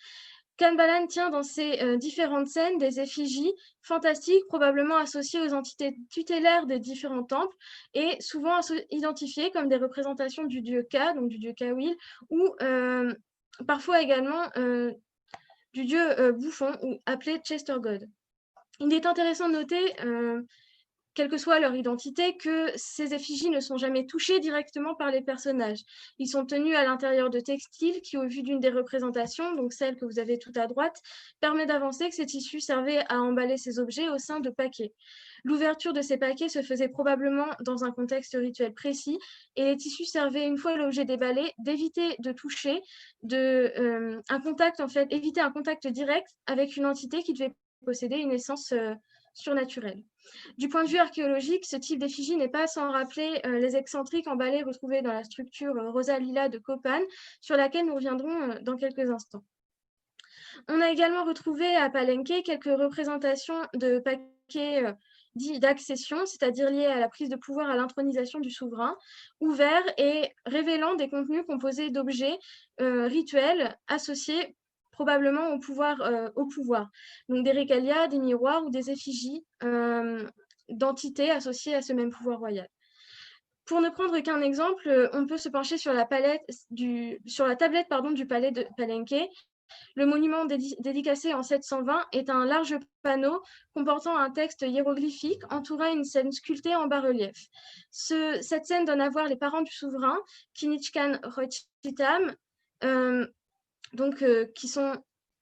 Khan Balam tient dans ces différentes scènes des effigies fantastiques, probablement associées aux entités tutélaires des différents temples et souvent identifiées comme des représentations du dieu Ka, donc du dieu Kawil, ou parfois également du dieu bouffon, ou appelé Chester God. Il est intéressant de noter, quelle que soit leur identité, que ces effigies ne sont jamais touchées directement par les personnages. Ils sont tenus à l'intérieur de textiles qui, au vu d'une des représentations, donc celle que vous avez tout à droite, permet d'avancer que ces tissus servaient à emballer ces objets au sein de paquets. L'ouverture de ces paquets se faisait probablement dans un contexte rituel précis et les tissus servaient, une fois l'objet déballé, d'éviter de toucher, éviter un contact direct avec une entité qui devait posséder une essence surnaturelle. Du point de vue archéologique, ce type d'effigie n'est pas sans rappeler les excentriques emballés retrouvés dans la structure Rosalila de Copan, sur laquelle nous reviendrons dans quelques instants. On a également retrouvé à Palenque quelques représentations de paquets dits d'accession, c'est-à-dire liés à la prise de pouvoir à l'intronisation du souverain, ouverts et révélant des contenus composés d'objets rituels associés probablement au pouvoir. Donc des régalias, des miroirs ou des effigies d'entités associées à ce même pouvoir royal. Pour ne prendre qu'un exemple, on peut se pencher sur la tablette du palais de Palenque. Le monument dédicacé en 720 est un large panneau comportant un texte hiéroglyphique entourant une scène sculptée en bas-relief. Cette scène donne à voir les parents du souverain, Kinichkan Rochitam, qui sont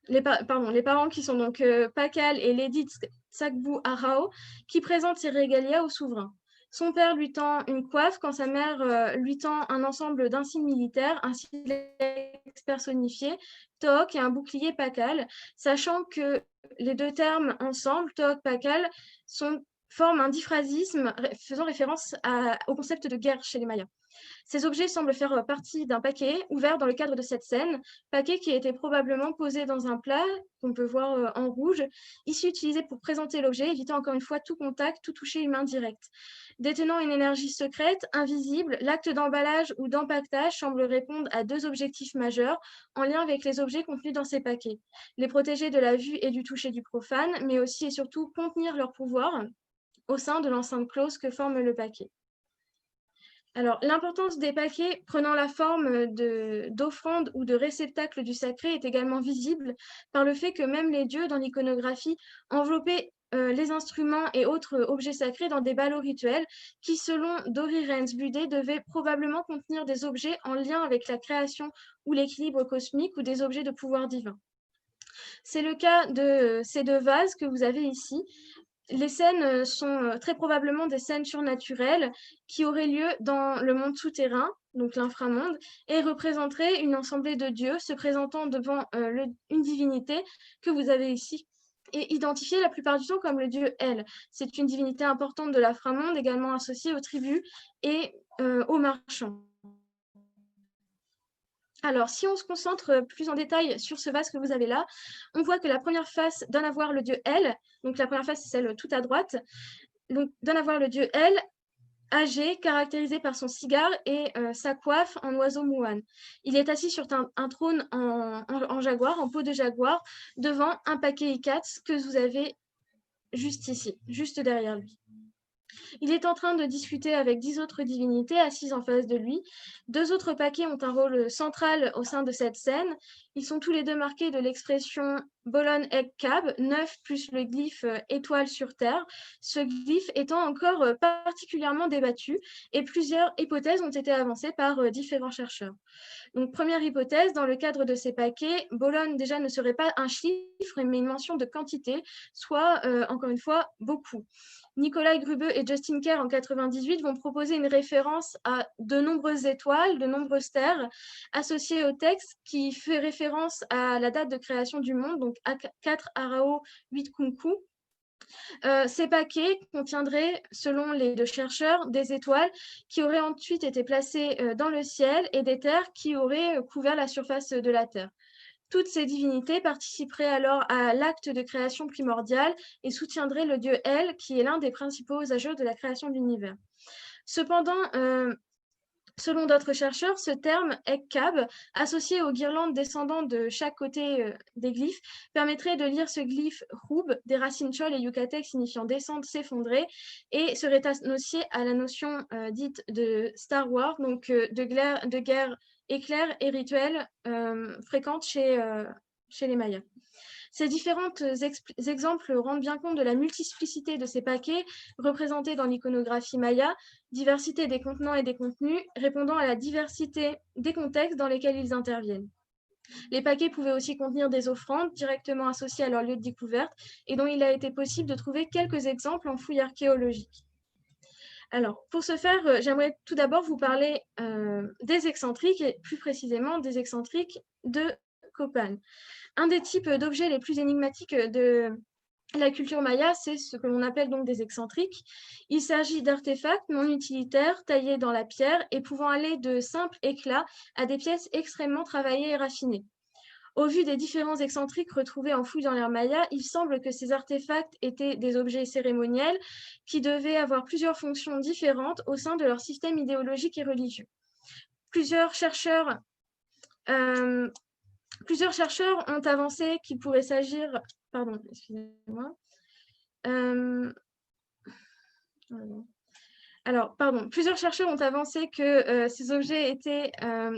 les parents qui sont donc Pakal et Lady Tsagbu Arao, qui présentent ses régalias au souverain. Son père lui tend une coiffe quand sa mère lui tend un ensemble d'insignes militaires, un silex personnifié, Tohok et un bouclier Pakal, sachant que les 2 termes ensemble, Tohok-Pakal, forment un diphrasisme faisant référence au concept de guerre chez les Mayas. Ces objets semblent faire partie d'un paquet ouvert dans le cadre de cette scène, paquet qui a été probablement posé dans un plat, qu'on peut voir en rouge, ici utilisé pour présenter l'objet, évitant encore une fois tout contact, tout toucher humain direct. Détenant une énergie secrète, invisible, l'acte d'emballage ou d'empaquetage semble répondre à 2 objectifs majeurs en lien avec les objets contenus dans ces paquets. Les protéger de la vue et du toucher du profane, mais aussi et surtout contenir leur pouvoir au sein de l'enceinte close que forme le paquet. Alors, l'importance des paquets prenant la forme d'offrandes ou de réceptacles du sacré est également visible par le fait que même les dieux dans l'iconographie enveloppaient les instruments et autres objets sacrés dans des ballots rituels qui, selon Dori Rens-Budé, devaient probablement contenir des objets en lien avec la création ou l'équilibre cosmique ou des objets de pouvoir divin. C'est le cas de ces deux vases que vous avez ici. Les scènes sont très probablement des scènes surnaturelles qui auraient lieu dans le monde souterrain, donc l'inframonde, et représenteraient une assemblée de dieux se présentant devant une divinité que vous avez ici, et identifiée la plupart du temps comme le dieu El. C'est une divinité importante de l'inframonde, également associée aux tribus et aux marchands. Alors, si on se concentre plus en détail sur ce vase que vous avez là, on voit que la première face donne à voir le dieu El. Donc, la première face, c'est celle tout à droite. Donc, donne à voir le dieu El, âgé, caractérisé par son cigare et sa coiffe en oiseau moine. Il est assis sur un trône en jaguar, en peau de jaguar, devant un paquet Ikats que vous avez juste ici, juste derrière lui. Il est en train de discuter avec 10 autres divinités assises en face de lui. 2 autres paquets ont un rôle central au sein de cette scène. Ils sont tous les deux marqués de l'expression Bolon Ek Kab, 9 plus le glyphe étoile sur Terre, ce glyphe étant encore particulièrement débattu et plusieurs hypothèses ont été avancées par différents chercheurs. Donc, première hypothèse, dans le cadre de ces paquets, Bolon déjà ne serait pas un chiffre, mais une mention de quantité, soit, encore une fois, beaucoup. Nicolas Grubeux et Justin Kerr en 1998 vont proposer une référence à de nombreuses étoiles, de nombreuses terres, associées au texte qui fait référence à la date de création du monde, donc 4 Arao, 8 Kunku. Ces paquets contiendraient, selon les deux chercheurs, des étoiles qui auraient ensuite été placées dans le ciel et des terres qui auraient couvert la surface de la Terre. Toutes ces divinités participeraient alors à l'acte de création primordiale et soutiendraient le dieu El, qui est l'un des principaux âgeux de la création de l'univers. Cependant, selon d'autres chercheurs, ce terme Ekkab, associé aux guirlandes descendant de chaque côté des glyphes, permettrait de lire ce glyphe Roub, des racines chol et yucatec signifiant descendre, s'effondrer, et serait associé à la notion dite de Star Wars, donc de guerre éclair et rituel fréquente chez les Mayas. Ces différents exemples rendent bien compte de la multiplicité de ces paquets représentés dans l'iconographie maya, diversité des contenants et des contenus, répondant à la diversité des contextes dans lesquels ils interviennent. Les paquets pouvaient aussi contenir des offrandes directement associées à leur lieu de découverte et dont il a été possible de trouver quelques exemples en fouilles archéologiques. Alors, pour ce faire, j'aimerais tout d'abord vous parler des excentriques, et plus précisément des excentriques de Copan. Un des types d'objets les plus énigmatiques de la culture maya, c'est ce que l'on appelle donc des excentriques. Il s'agit d'artefacts non utilitaires taillés dans la pierre et pouvant aller de simples éclats à des pièces extrêmement travaillées et raffinées. Au vu des différents excentriques retrouvés en fouille dans l'ère maya, il semble que ces artefacts étaient des objets cérémoniels qui devaient avoir plusieurs fonctions différentes au sein de leur système idéologique et religieux. Plusieurs chercheurs ont avancé qu'il pourrait s'agir... Pardon, excusez-moi. Plusieurs chercheurs ont avancé que ces objets étaient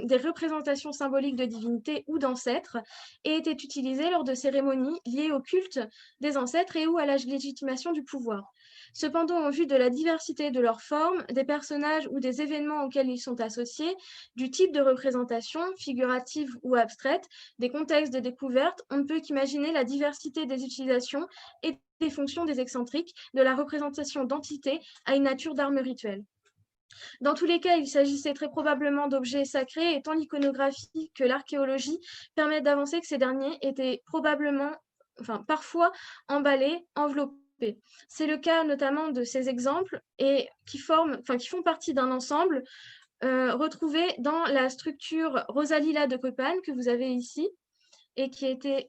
des représentations symboliques de divinités ou d'ancêtres et étaient utilisés lors de cérémonies liées au culte des ancêtres et ou à la légitimation du pouvoir. Cependant, au vu de la diversité de leurs formes, des personnages ou des événements auxquels ils sont associés, du type de représentation, figurative ou abstraite, des contextes de découverte, on ne peut qu'imaginer la diversité des utilisations et des fonctions des excentriques, de la représentation d'entités à une nature d'armes rituelles. Dans tous les cas, il s'agissait très probablement d'objets sacrés et tant l'iconographie que l'archéologie permettent d'avancer que ces derniers étaient parfois emballés, enveloppés. C'est le cas notamment de ces exemples et qui font partie d'un ensemble retrouvé dans la structure Rosalila de Copan que vous avez ici et qui a été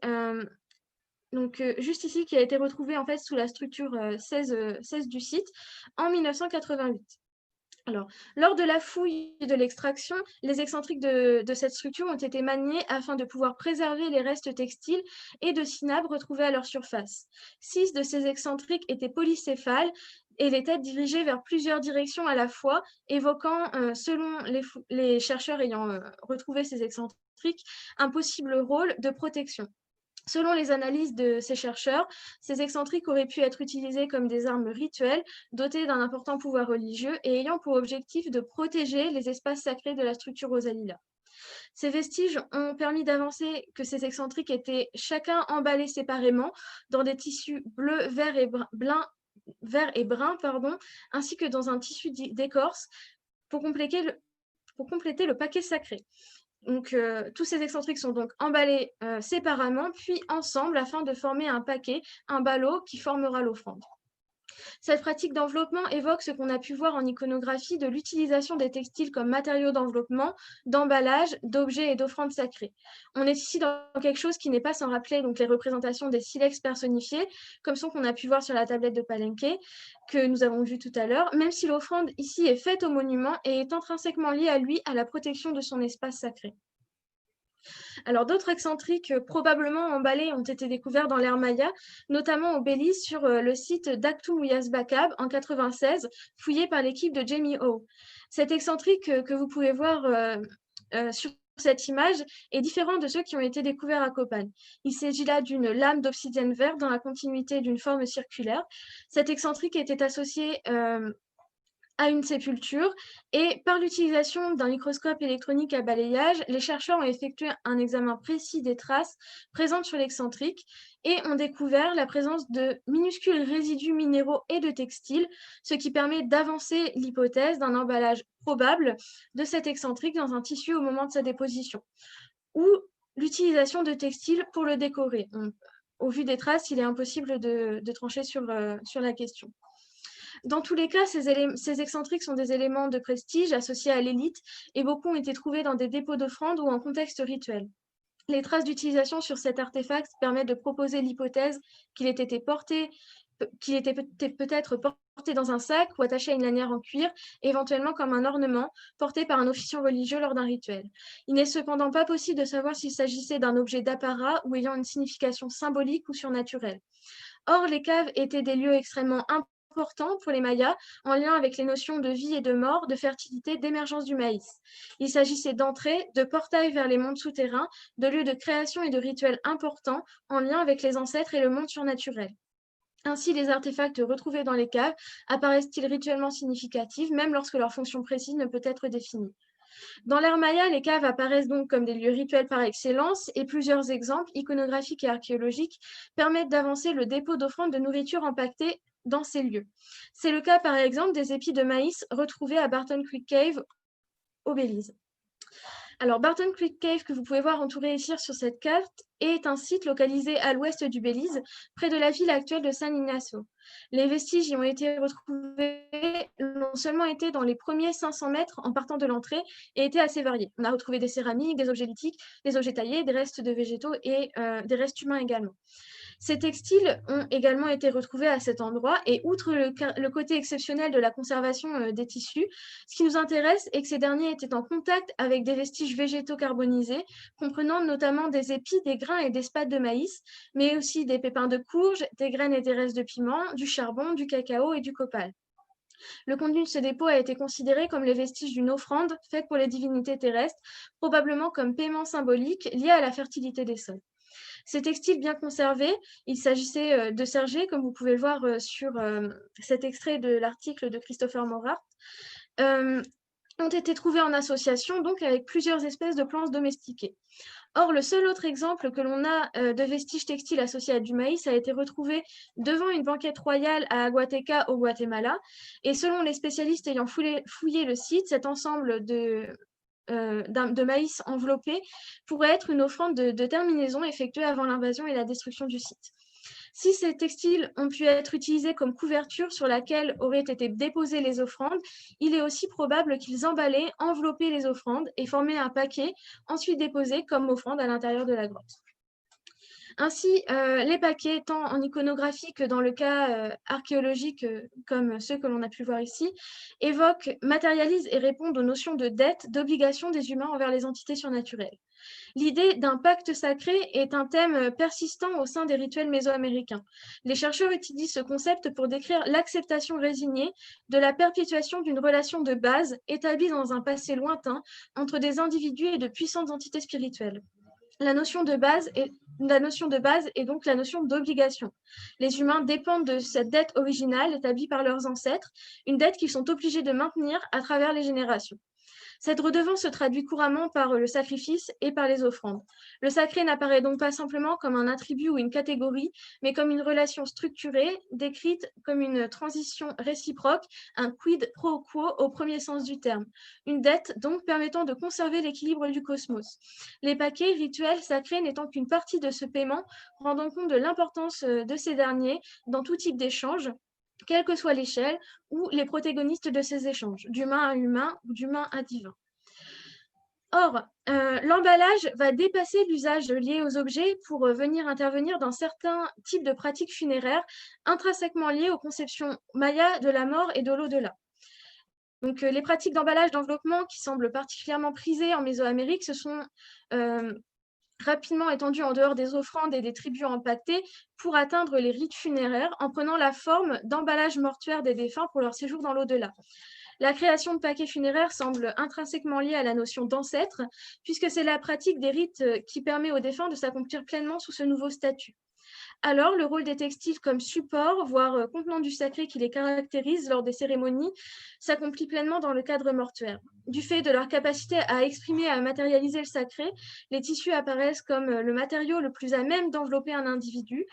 juste ici, qui a été retrouvé en fait sous la structure 16 du site en 1988. Alors, lors de la fouille et de l'extraction, les excentriques de cette structure ont été maniés afin de pouvoir préserver les restes textiles et de cinabre retrouvés à leur surface. 6 de ces excentriques étaient polycéphales et les têtes dirigées vers plusieurs directions à la fois, évoquant, selon les chercheurs ayant retrouvé ces excentriques, un possible rôle de protection. Selon les analyses de ces chercheurs, ces excentriques auraient pu être utilisés comme des armes rituelles, dotées d'un important pouvoir religieux et ayant pour objectif de protéger les espaces sacrés de la structure Rosalila. Ces vestiges ont permis d'avancer que ces excentriques étaient chacun emballés séparément dans des tissus bleus, verts et bruns, ainsi que dans un tissu d'écorce pour compléter le paquet sacré. Donc, tous ces excentriques sont donc emballés séparément, puis ensemble afin de former un paquet, un ballot qui formera l'offrande. Cette pratique d'enveloppement évoque ce qu'on a pu voir en iconographie de l'utilisation des textiles comme matériaux d'enveloppement, d'emballage, d'objets et d'offrandes sacrées. On est ici dans quelque chose qui n'est pas sans rappeler donc les représentations des silex personnifiés, comme ceux qu'on a pu voir sur la tablette de Palenque, que nous avons vu tout à l'heure, même si l'offrande ici est faite au monument et est intrinsèquement liée à lui, à la protection de son espace sacré. Alors, d'autres excentriques probablement emballés ont été découverts dans l'ère Maya, notamment au Belize sur le site d'Aktoum Bakab en 1996, fouillé par l'équipe de Jamie O. Cet excentrique que vous pouvez voir sur cette image est différent de ceux qui ont été découverts à Copan. Il s'agit là d'une lame d'obsidienne verte dans la continuité d'une forme circulaire. Cet excentrique était associé à une sépulture et par l'utilisation d'un microscope électronique à balayage, les chercheurs ont effectué un examen précis des traces présentes sur l'excentrique et ont découvert la présence de minuscules résidus minéraux et de textiles, ce qui permet d'avancer l'hypothèse d'un emballage probable de cet excentrique dans un tissu au moment de sa déposition, ou l'utilisation de textiles pour le décorer. Au vu des traces, il est impossible de trancher sur la question. Dans tous les cas, ces excentriques sont des éléments de prestige associés à l'élite et beaucoup ont été trouvés dans des dépôts d'offrandes ou en contexte rituel. Les traces d'utilisation sur cet artefact permettent de proposer l'hypothèse qu'il était peut-être porté dans un sac ou attaché à une lanière en cuir, éventuellement comme un ornement porté par un officiant religieux lors d'un rituel. Il n'est cependant pas possible de savoir s'il s'agissait d'un objet d'apparat ou ayant une signification symbolique ou surnaturelle. Or, les caves étaient des lieux extrêmement importants pour les Mayas, en lien avec les notions de vie et de mort, de fertilité, d'émergence du maïs. Il s'agissait d'entrées, de portails vers les mondes souterrains, de lieux de création et de rituels importants, en lien avec les ancêtres et le monde surnaturel. Ainsi, les artefacts retrouvés dans les caves apparaissent-ils rituellement significatifs, même lorsque leur fonction précise ne peut être définie. Dans l'ère Maya, les caves apparaissent donc comme des lieux rituels par excellence et plusieurs exemples iconographiques et archéologiques permettent d'avancer le dépôt d'offrandes de nourriture empaquetées dans ces lieux. C'est le cas par exemple des épis de maïs retrouvés à Barton Creek Cave au Belize. Alors, Barton Creek Cave, que vous pouvez voir entouré ici sur cette carte, est un site localisé à l'ouest du Belize, près de la ville actuelle de San Ignacio. Les vestiges y ont été retrouvés, non seulement été dans les premiers 500 mètres en partant de l'entrée, et étaient assez variés. On a retrouvé des céramiques, des objets lithiques, des objets taillés, des restes de végétaux et des restes humains également. Ces textiles ont également été retrouvés à cet endroit et outre le côté exceptionnel de la conservation des tissus, ce qui nous intéresse est que ces derniers étaient en contact avec des vestiges végétaux carbonisés, comprenant notamment des épis, des grains et des spades de maïs, mais aussi des pépins de courge, des graines et des restes de piment, du charbon, du cacao et du copal. Le contenu de ce dépôt a été considéré comme les vestiges d'une offrande faite pour les divinités terrestres, probablement comme paiement symbolique lié à la fertilité des sols. Ces textiles bien conservés, il s'agissait de sergés, comme vous pouvez le voir sur cet extrait de l'article de Christopher Morart, ont été trouvés en association donc avec plusieurs espèces de plantes domestiquées. Or, le seul autre exemple que l'on a de vestiges textiles associés à du maïs a été retrouvé devant une banquette royale à Aguateca au Guatemala. Et selon les spécialistes ayant fouillé le site, cet ensemble de maïs enveloppé pourrait être une offrande de terminaison effectuée avant l'invasion et la destruction du site. Si ces textiles ont pu être utilisés comme couverture sur laquelle auraient été déposées les offrandes, il est aussi probable qu'ils emballaient, enveloppaient les offrandes et formaient un paquet, ensuite déposé comme offrande à l'intérieur de la grotte. Ainsi, les paquets, tant en iconographie que dans le cas archéologique, comme ceux que l'on a pu voir ici, matérialisent et répondent aux notions de dette, d'obligation des humains envers les entités surnaturelles. L'idée d'un pacte sacré est un thème persistant au sein des rituels mésoaméricains. Les chercheurs utilisent ce concept pour décrire l'acceptation résignée de la perpétuation d'une relation de base établie dans un passé lointain entre des individus et de puissantes entités spirituelles. La notion de base est la notion de base est donc la notion d'obligation. Les humains dépendent de cette dette originale établie par leurs ancêtres, une dette qu'ils sont obligés de maintenir à travers les générations. Cette redevance se traduit couramment par le sacrifice et par les offrandes. Le sacré n'apparaît donc pas simplement comme un attribut ou une catégorie, mais comme une relation structurée, décrite comme une transition réciproque, un quid pro quo au premier sens du terme. Une dette donc permettant de conserver l'équilibre du cosmos. Les paquets rituels sacrés n'étant qu'une partie de ce paiement, rendant compte de l'importance de ces derniers dans tout type d'échange, quelle que soit l'échelle, ou les protagonistes de ces échanges, d'humain à humain ou d'humain à divin. Or, l'emballage va dépasser l'usage lié aux objets pour venir intervenir dans certains types de pratiques funéraires intrinsèquement liées aux conceptions mayas de la mort et de l'au-delà. Donc, les pratiques d'emballage d'enveloppement qui semblent particulièrement prisées en Mésoamérique se sont rapidement étendues en dehors des offrandes et des tribus impactées pour atteindre les rites funéraires en prenant la forme d'emballage mortuaire des défunts pour leur séjour dans l'au-delà. La création de paquets funéraires semble intrinsèquement liée à la notion d'ancêtre, puisque c'est la pratique des rites qui permet aux défunts de s'accomplir pleinement sous ce nouveau statut. Alors, le rôle des textiles comme support, voire contenant du sacré qui les caractérise lors des cérémonies, s'accomplit pleinement dans le cadre mortuaire. Du fait de leur capacité à exprimer et à matérialiser le sacré, les tissus apparaissent comme le matériau le plus à même d'envelopper un individu,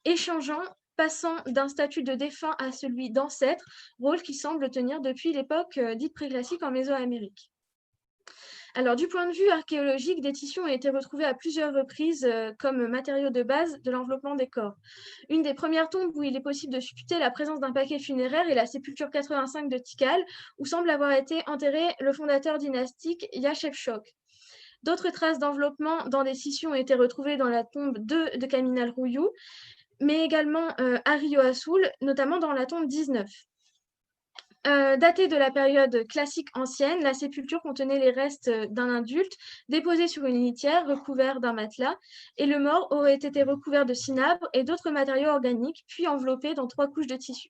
échangeant, passant d'un statut de défunt à celui d'ancêtre, rôle qui semble tenir depuis l'époque dite préclassique en Mésoamérique. Alors, du point de vue archéologique, des tissus ont été retrouvés à plusieurs reprises comme matériaux de base de l'enveloppement des corps. Une des premières tombes où il est possible de supputer la présence d'un paquet funéraire est la sépulture 85 de Tikal, où semble avoir été enterré le fondateur dynastique Yashepshok. D'autres traces d'enveloppement dans des tissus ont été retrouvées dans la tombe 2 de Kaminal Rouyou, mais également à Rio Assoul, notamment dans la tombe 19. Datée de la période classique ancienne, la sépulture contenait les restes d'un adulte déposé sur une litière recouvert d'un matelas, et le mort aurait été recouvert de cinabre et d'autres matériaux organiques, puis enveloppé dans 3 couches de tissu.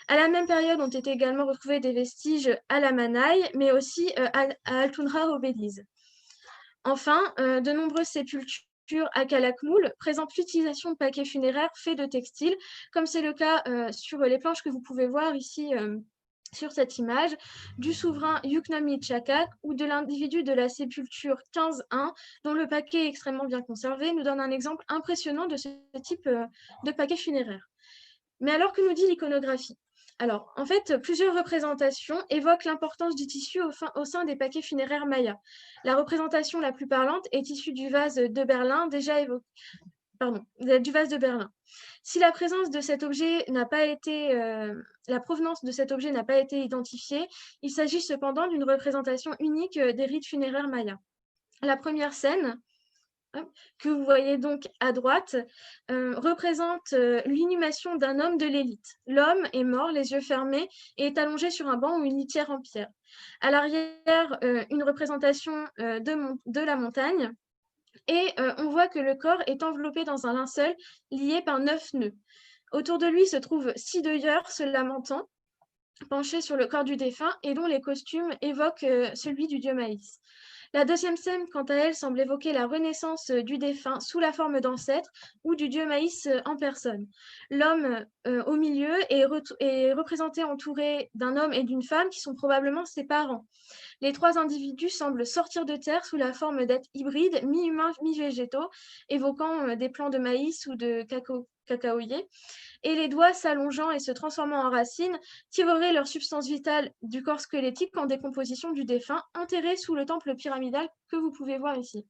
À la même période ont été également retrouvés des vestiges à la Manaï, mais aussi à Altunra au Belize. Enfin, de nombreuses sépultures à Calakmul présentent l'utilisation de paquets funéraires faits de textiles, comme c'est le cas sur les planches que vous pouvez voir ici sur cette image, du souverain Yuknami Chakak ou de l'individu de la sépulture 15-1, dont le paquet est extrêmement bien conservé, nous donne un exemple impressionnant de ce type de paquet funéraire. Mais alors, que nous dit l'iconographie ? Alors, en fait, plusieurs représentations évoquent l'importance du tissu au sein des paquets funéraires mayas. La représentation la plus parlante est issue du vase de Berlin, du vase de Berlin. Si la présence de cet objet n'a pas été, la provenance de cet objet n'a pas été identifiée, il s'agit cependant d'une représentation unique des rites funéraires mayas. La première scène, que vous voyez donc à droite, représente l'inhumation d'un homme de l'élite. L'homme est mort, les yeux fermés, et est allongé sur un banc ou une litière en pierre. À l'arrière, une représentation de la montagne, et on voit que le corps est enveloppé dans un linceul lié par 9 nœuds. Autour de lui se trouvent 6 deuilleurs se lamentant, penchés sur le corps du défunt, et dont les costumes évoquent celui du dieu Maïs. La deuxième scène, quant à elle, semble évoquer la renaissance du défunt sous la forme d'ancêtre ou du dieu Maïs en personne. L'homme au milieu est représenté entouré d'un homme et d'une femme qui sont probablement ses parents. Les 3 individus semblent sortir de terre sous la forme d'êtres hybrides, mi-humains, mi-végétaux, évoquant des plants de maïs ou de cacaoyer, et les doigts s'allongeant et se transformant en racines tireraient leur substance vitale du corps squelettique en décomposition du défunt, enterré sous le temple pyramidal que vous pouvez voir ici.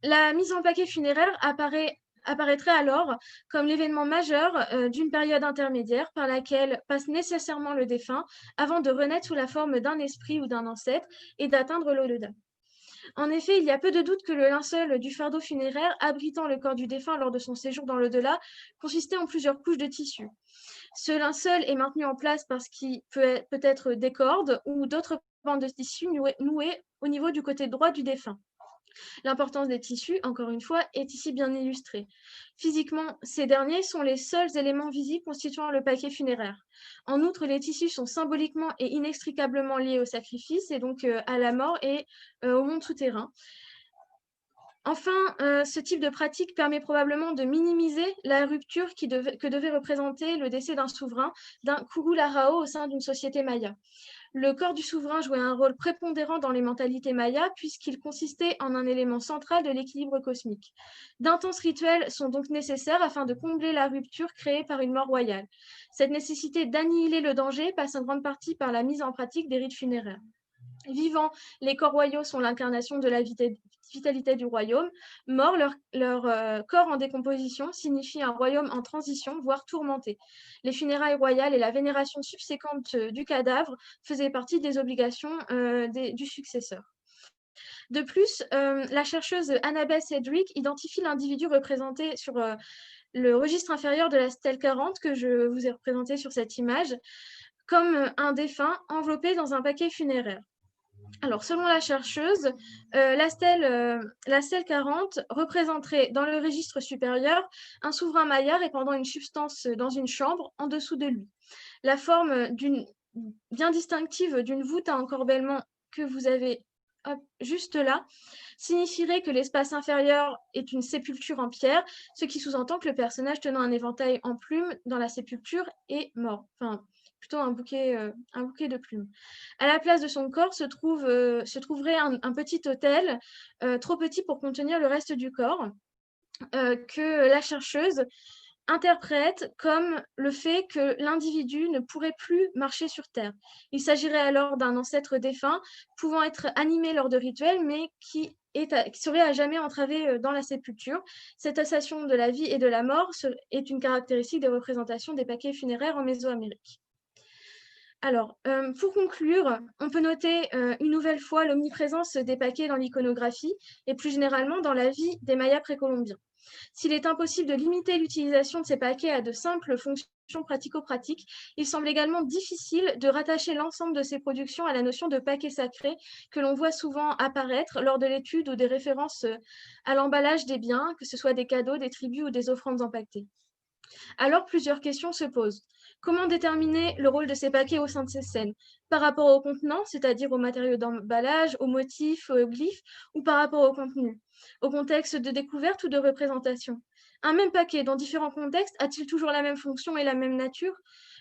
La mise en paquet funéraire apparaîtrait alors comme l'événement majeur d'une période intermédiaire par laquelle passe nécessairement le défunt avant de renaître sous la forme d'un esprit ou d'un ancêtre et d'atteindre l'au-delà. En effet, il y a peu de doute que le linceul du fardeau funéraire abritant le corps du défunt lors de son séjour dans l'au-delà consistait en plusieurs couches de tissu. Ce linceul est maintenu en place parce qu'il peut être des cordes ou d'autres bandes de tissu nouées au niveau du côté droit du défunt. L'importance des tissus, encore une fois, est ici bien illustrée. Physiquement, ces derniers sont les seuls éléments visibles constituant le paquet funéraire. En outre, les tissus sont symboliquement et inextricablement liés au sacrifice, et donc à la mort et au monde souterrain. Enfin, ce type de pratique permet probablement de minimiser la rupture que devait représenter le décès d'un souverain, d'un Kugularao au sein d'une société maya. Le corps du souverain jouait un rôle prépondérant dans les mentalités mayas puisqu'il consistait en un élément central de l'équilibre cosmique. D'intenses rituels sont donc nécessaires afin de combler la rupture créée par une mort royale. Cette nécessité d'annihiler le danger passe en grande partie par la mise en pratique des rites funéraires. Vivants, les corps royaux sont l'incarnation de la vitalité du royaume. Morts, leur corps en décomposition signifie un royaume en transition, voire tourmenté. Les funérailles royales et la vénération subséquente du cadavre faisaient partie des obligations du successeur. De plus, la chercheuse Annabelle Cedric identifie l'individu représenté sur le registre inférieur de la stèle 40 que je vous ai représenté sur cette image comme un défunt enveloppé dans un paquet funéraire. Alors, selon la chercheuse, la stèle 40 représenterait dans le registre supérieur un souverain maya répandant une substance dans une chambre en dessous de lui. La forme bien distinctive d'une voûte à encorbellement que vous avez juste là signifierait que l'espace inférieur est une sépulture en pierre, ce qui sous-entend que le personnage tenant un éventail en plumes dans la sépulture est mort. Enfin, plutôt un bouquet de plumes. À la place de son corps se trouverait un petit autel, trop petit pour contenir le reste du corps, que la chercheuse interprète comme le fait que l'individu ne pourrait plus marcher sur Terre. Il s'agirait alors d'un ancêtre défunt pouvant être animé lors de rituels, mais qui serait à jamais entravé dans la sépulture. Cette association de la vie et de la mort est une caractéristique des représentations des paquets funéraires en Mésoamérique. Alors, pour conclure, on peut noter une nouvelle fois l'omniprésence des paquets dans l'iconographie et plus généralement dans la vie des Mayas précolombiens. S'il est impossible de limiter l'utilisation de ces paquets à de simples fonctions pratico-pratiques, il semble également difficile de rattacher l'ensemble de ces productions à la notion de paquet sacré que l'on voit souvent apparaître lors de l'étude ou des références à l'emballage des biens, que ce soit des cadeaux, des tributs ou des offrandes empaquetées. Alors, plusieurs questions se posent. Comment déterminer le rôle de ces paquets au sein de ces scènes? Par rapport au contenant, c'est-à-dire aux matériaux d'emballage, aux motifs, aux glyphes, ou par rapport au contenu, au contexte de découverte ou de représentation? Un même paquet dans différents contextes a-t-il toujours la même fonction et la même nature?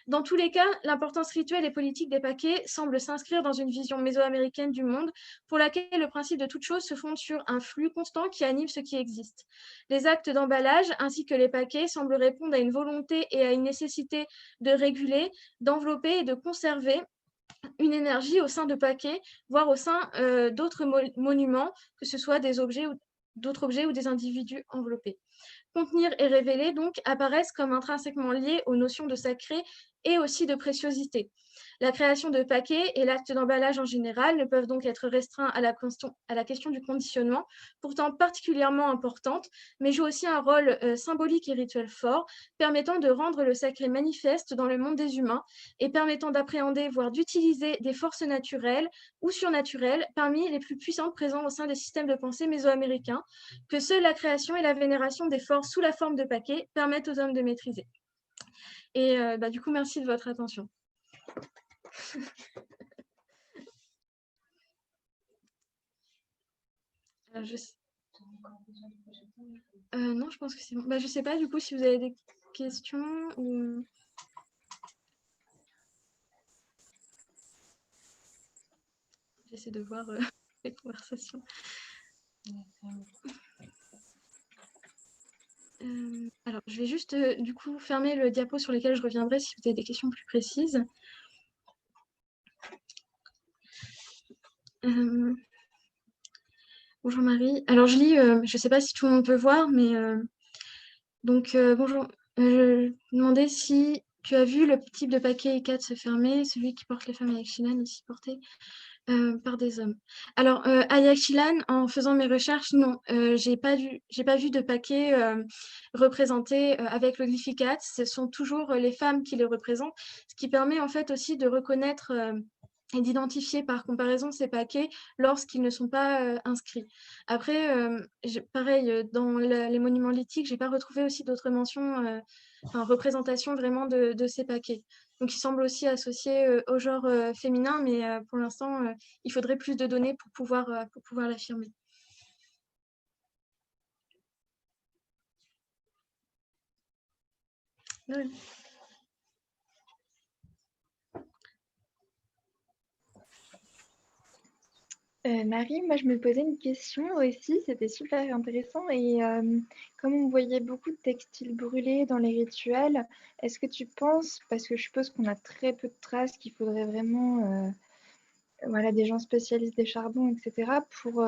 Dans tous les cas, l'importance rituelle et politique des paquets semble s'inscrire dans une vision mésoaméricaine du monde pour laquelle le principe de toute chose se fonde sur un flux constant qui anime ce qui existe. Les actes d'emballage ainsi que les paquets semblent répondre à une volonté et à une nécessité de réguler, d'envelopper et de conserver une énergie au sein de paquets, voire au sein d'autres monuments, que ce soit des objets ou d'autres objets ou des individus enveloppés. Contenir et révéler, donc, apparaissent comme intrinsèquement liés aux notions de sacré et aussi de préciosité. La création de paquets et l'acte d'emballage en général ne peuvent donc être restreints à la question du conditionnement, pourtant particulièrement importante, mais jouent aussi un rôle symbolique et rituel fort, permettant de rendre le sacré manifeste dans le monde des humains et permettant d'appréhender, voire d'utiliser des forces naturelles ou surnaturelles parmi les plus puissantes présentes au sein des systèmes de pensée mésoaméricains, que seule la création et la vénération des forces sous la forme de paquets permettent aux hommes de maîtriser. Et du coup, merci de votre attention. Non, je pense que c'est bon. Je sais pas, du coup, si vous avez des questions ou... J'essaie de voir les conversations. Alors, je vais juste, du coup, fermer le diapo sur lequel je reviendrai si vous avez des questions plus précises. Bonjour Marie. Alors, je lis, je ne sais pas si tout le monde peut voir, mais... donc, bonjour. Je demandais si tu as vu le type de paquet E4 se fermer, celui qui porte les femmes avec Shilan, ici porté par des hommes. Alors, à Yachilan, en faisant mes recherches, non, j'ai pas vu de paquet représenté avec le glyphicat. Ce sont toujours les femmes qui les représentent, ce qui permet en fait aussi de reconnaître et d'identifier par comparaison ces paquets lorsqu'ils ne sont pas inscrits. Après, pareil, dans les monuments lithiques, je n'ai pas retrouvé aussi d'autres mentions, représentations vraiment de ces paquets. Donc, il semble aussi associé au genre féminin, mais pour l'instant, il faudrait plus de données pour pouvoir l'affirmer. Ouais. Marie, moi je me posais une question aussi, c'était super intéressant et comme on voyait beaucoup de textiles brûlés dans les rituels, est-ce que tu penses, parce que je suppose qu'on a très peu de traces, qu'il faudrait vraiment voilà, des gens spécialistes des charbons, etc., pour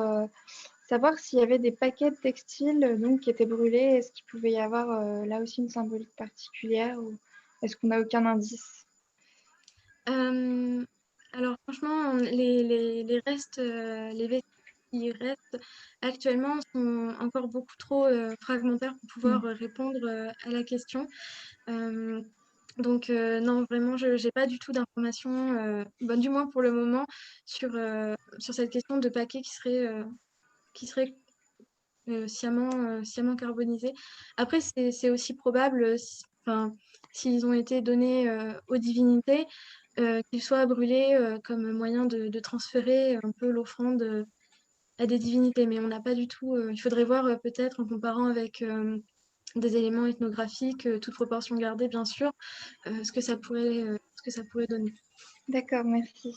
savoir s'il y avait des paquets de textiles donc, qui étaient brûlés, est-ce qu'il pouvait y avoir là aussi une symbolique particulière ou est-ce qu'on n'a aucun indice? Alors franchement, les restes, les vestiges qui restent actuellement sont encore beaucoup trop fragmentaires pour pouvoir répondre à la question. Donc non, vraiment, je n'ai pas du tout d'informations, du moins pour le moment, sur cette question de paquets qui seraient sciemment carbonisés. Après, c'est aussi probable, s'ils ont été donnés aux divinités, qu'ils soient brûlés comme moyen de transférer un peu l'offrande à des divinités. Mais on n'a pas du tout. Il faudrait voir peut-être en comparant avec des éléments ethnographiques, toute proportion gardée, bien sûr, ce que ça pourrait donner. D'accord, merci.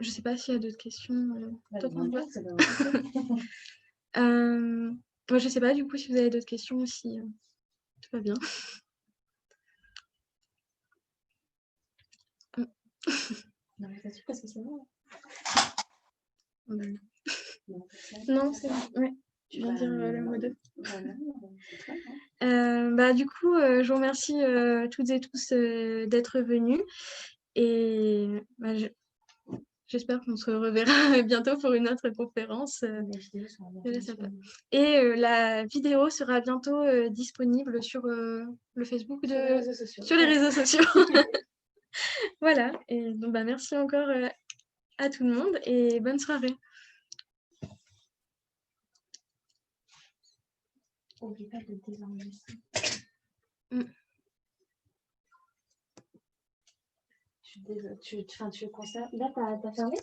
Je ne sais pas s'il y a d'autres questions. Toi, moi, je ne sais pas du coup si vous avez d'autres questions ou si tout va bien. Non, mais c'est parce que c'est bon. Non, c'est bon. Ouais. Tu viens de dire le mot 2. Du coup, je vous remercie toutes et tous d'être venus. Et j'espère qu'on se reverra bientôt pour une autre conférence. Et la vidéo sera bientôt disponible sur le Facebook sur les réseaux sociaux. Voilà. Et donc, merci encore à tout le monde et bonne soirée. N'oublie pas de désenregistrer. Tu conserves. Là, t'as fermé?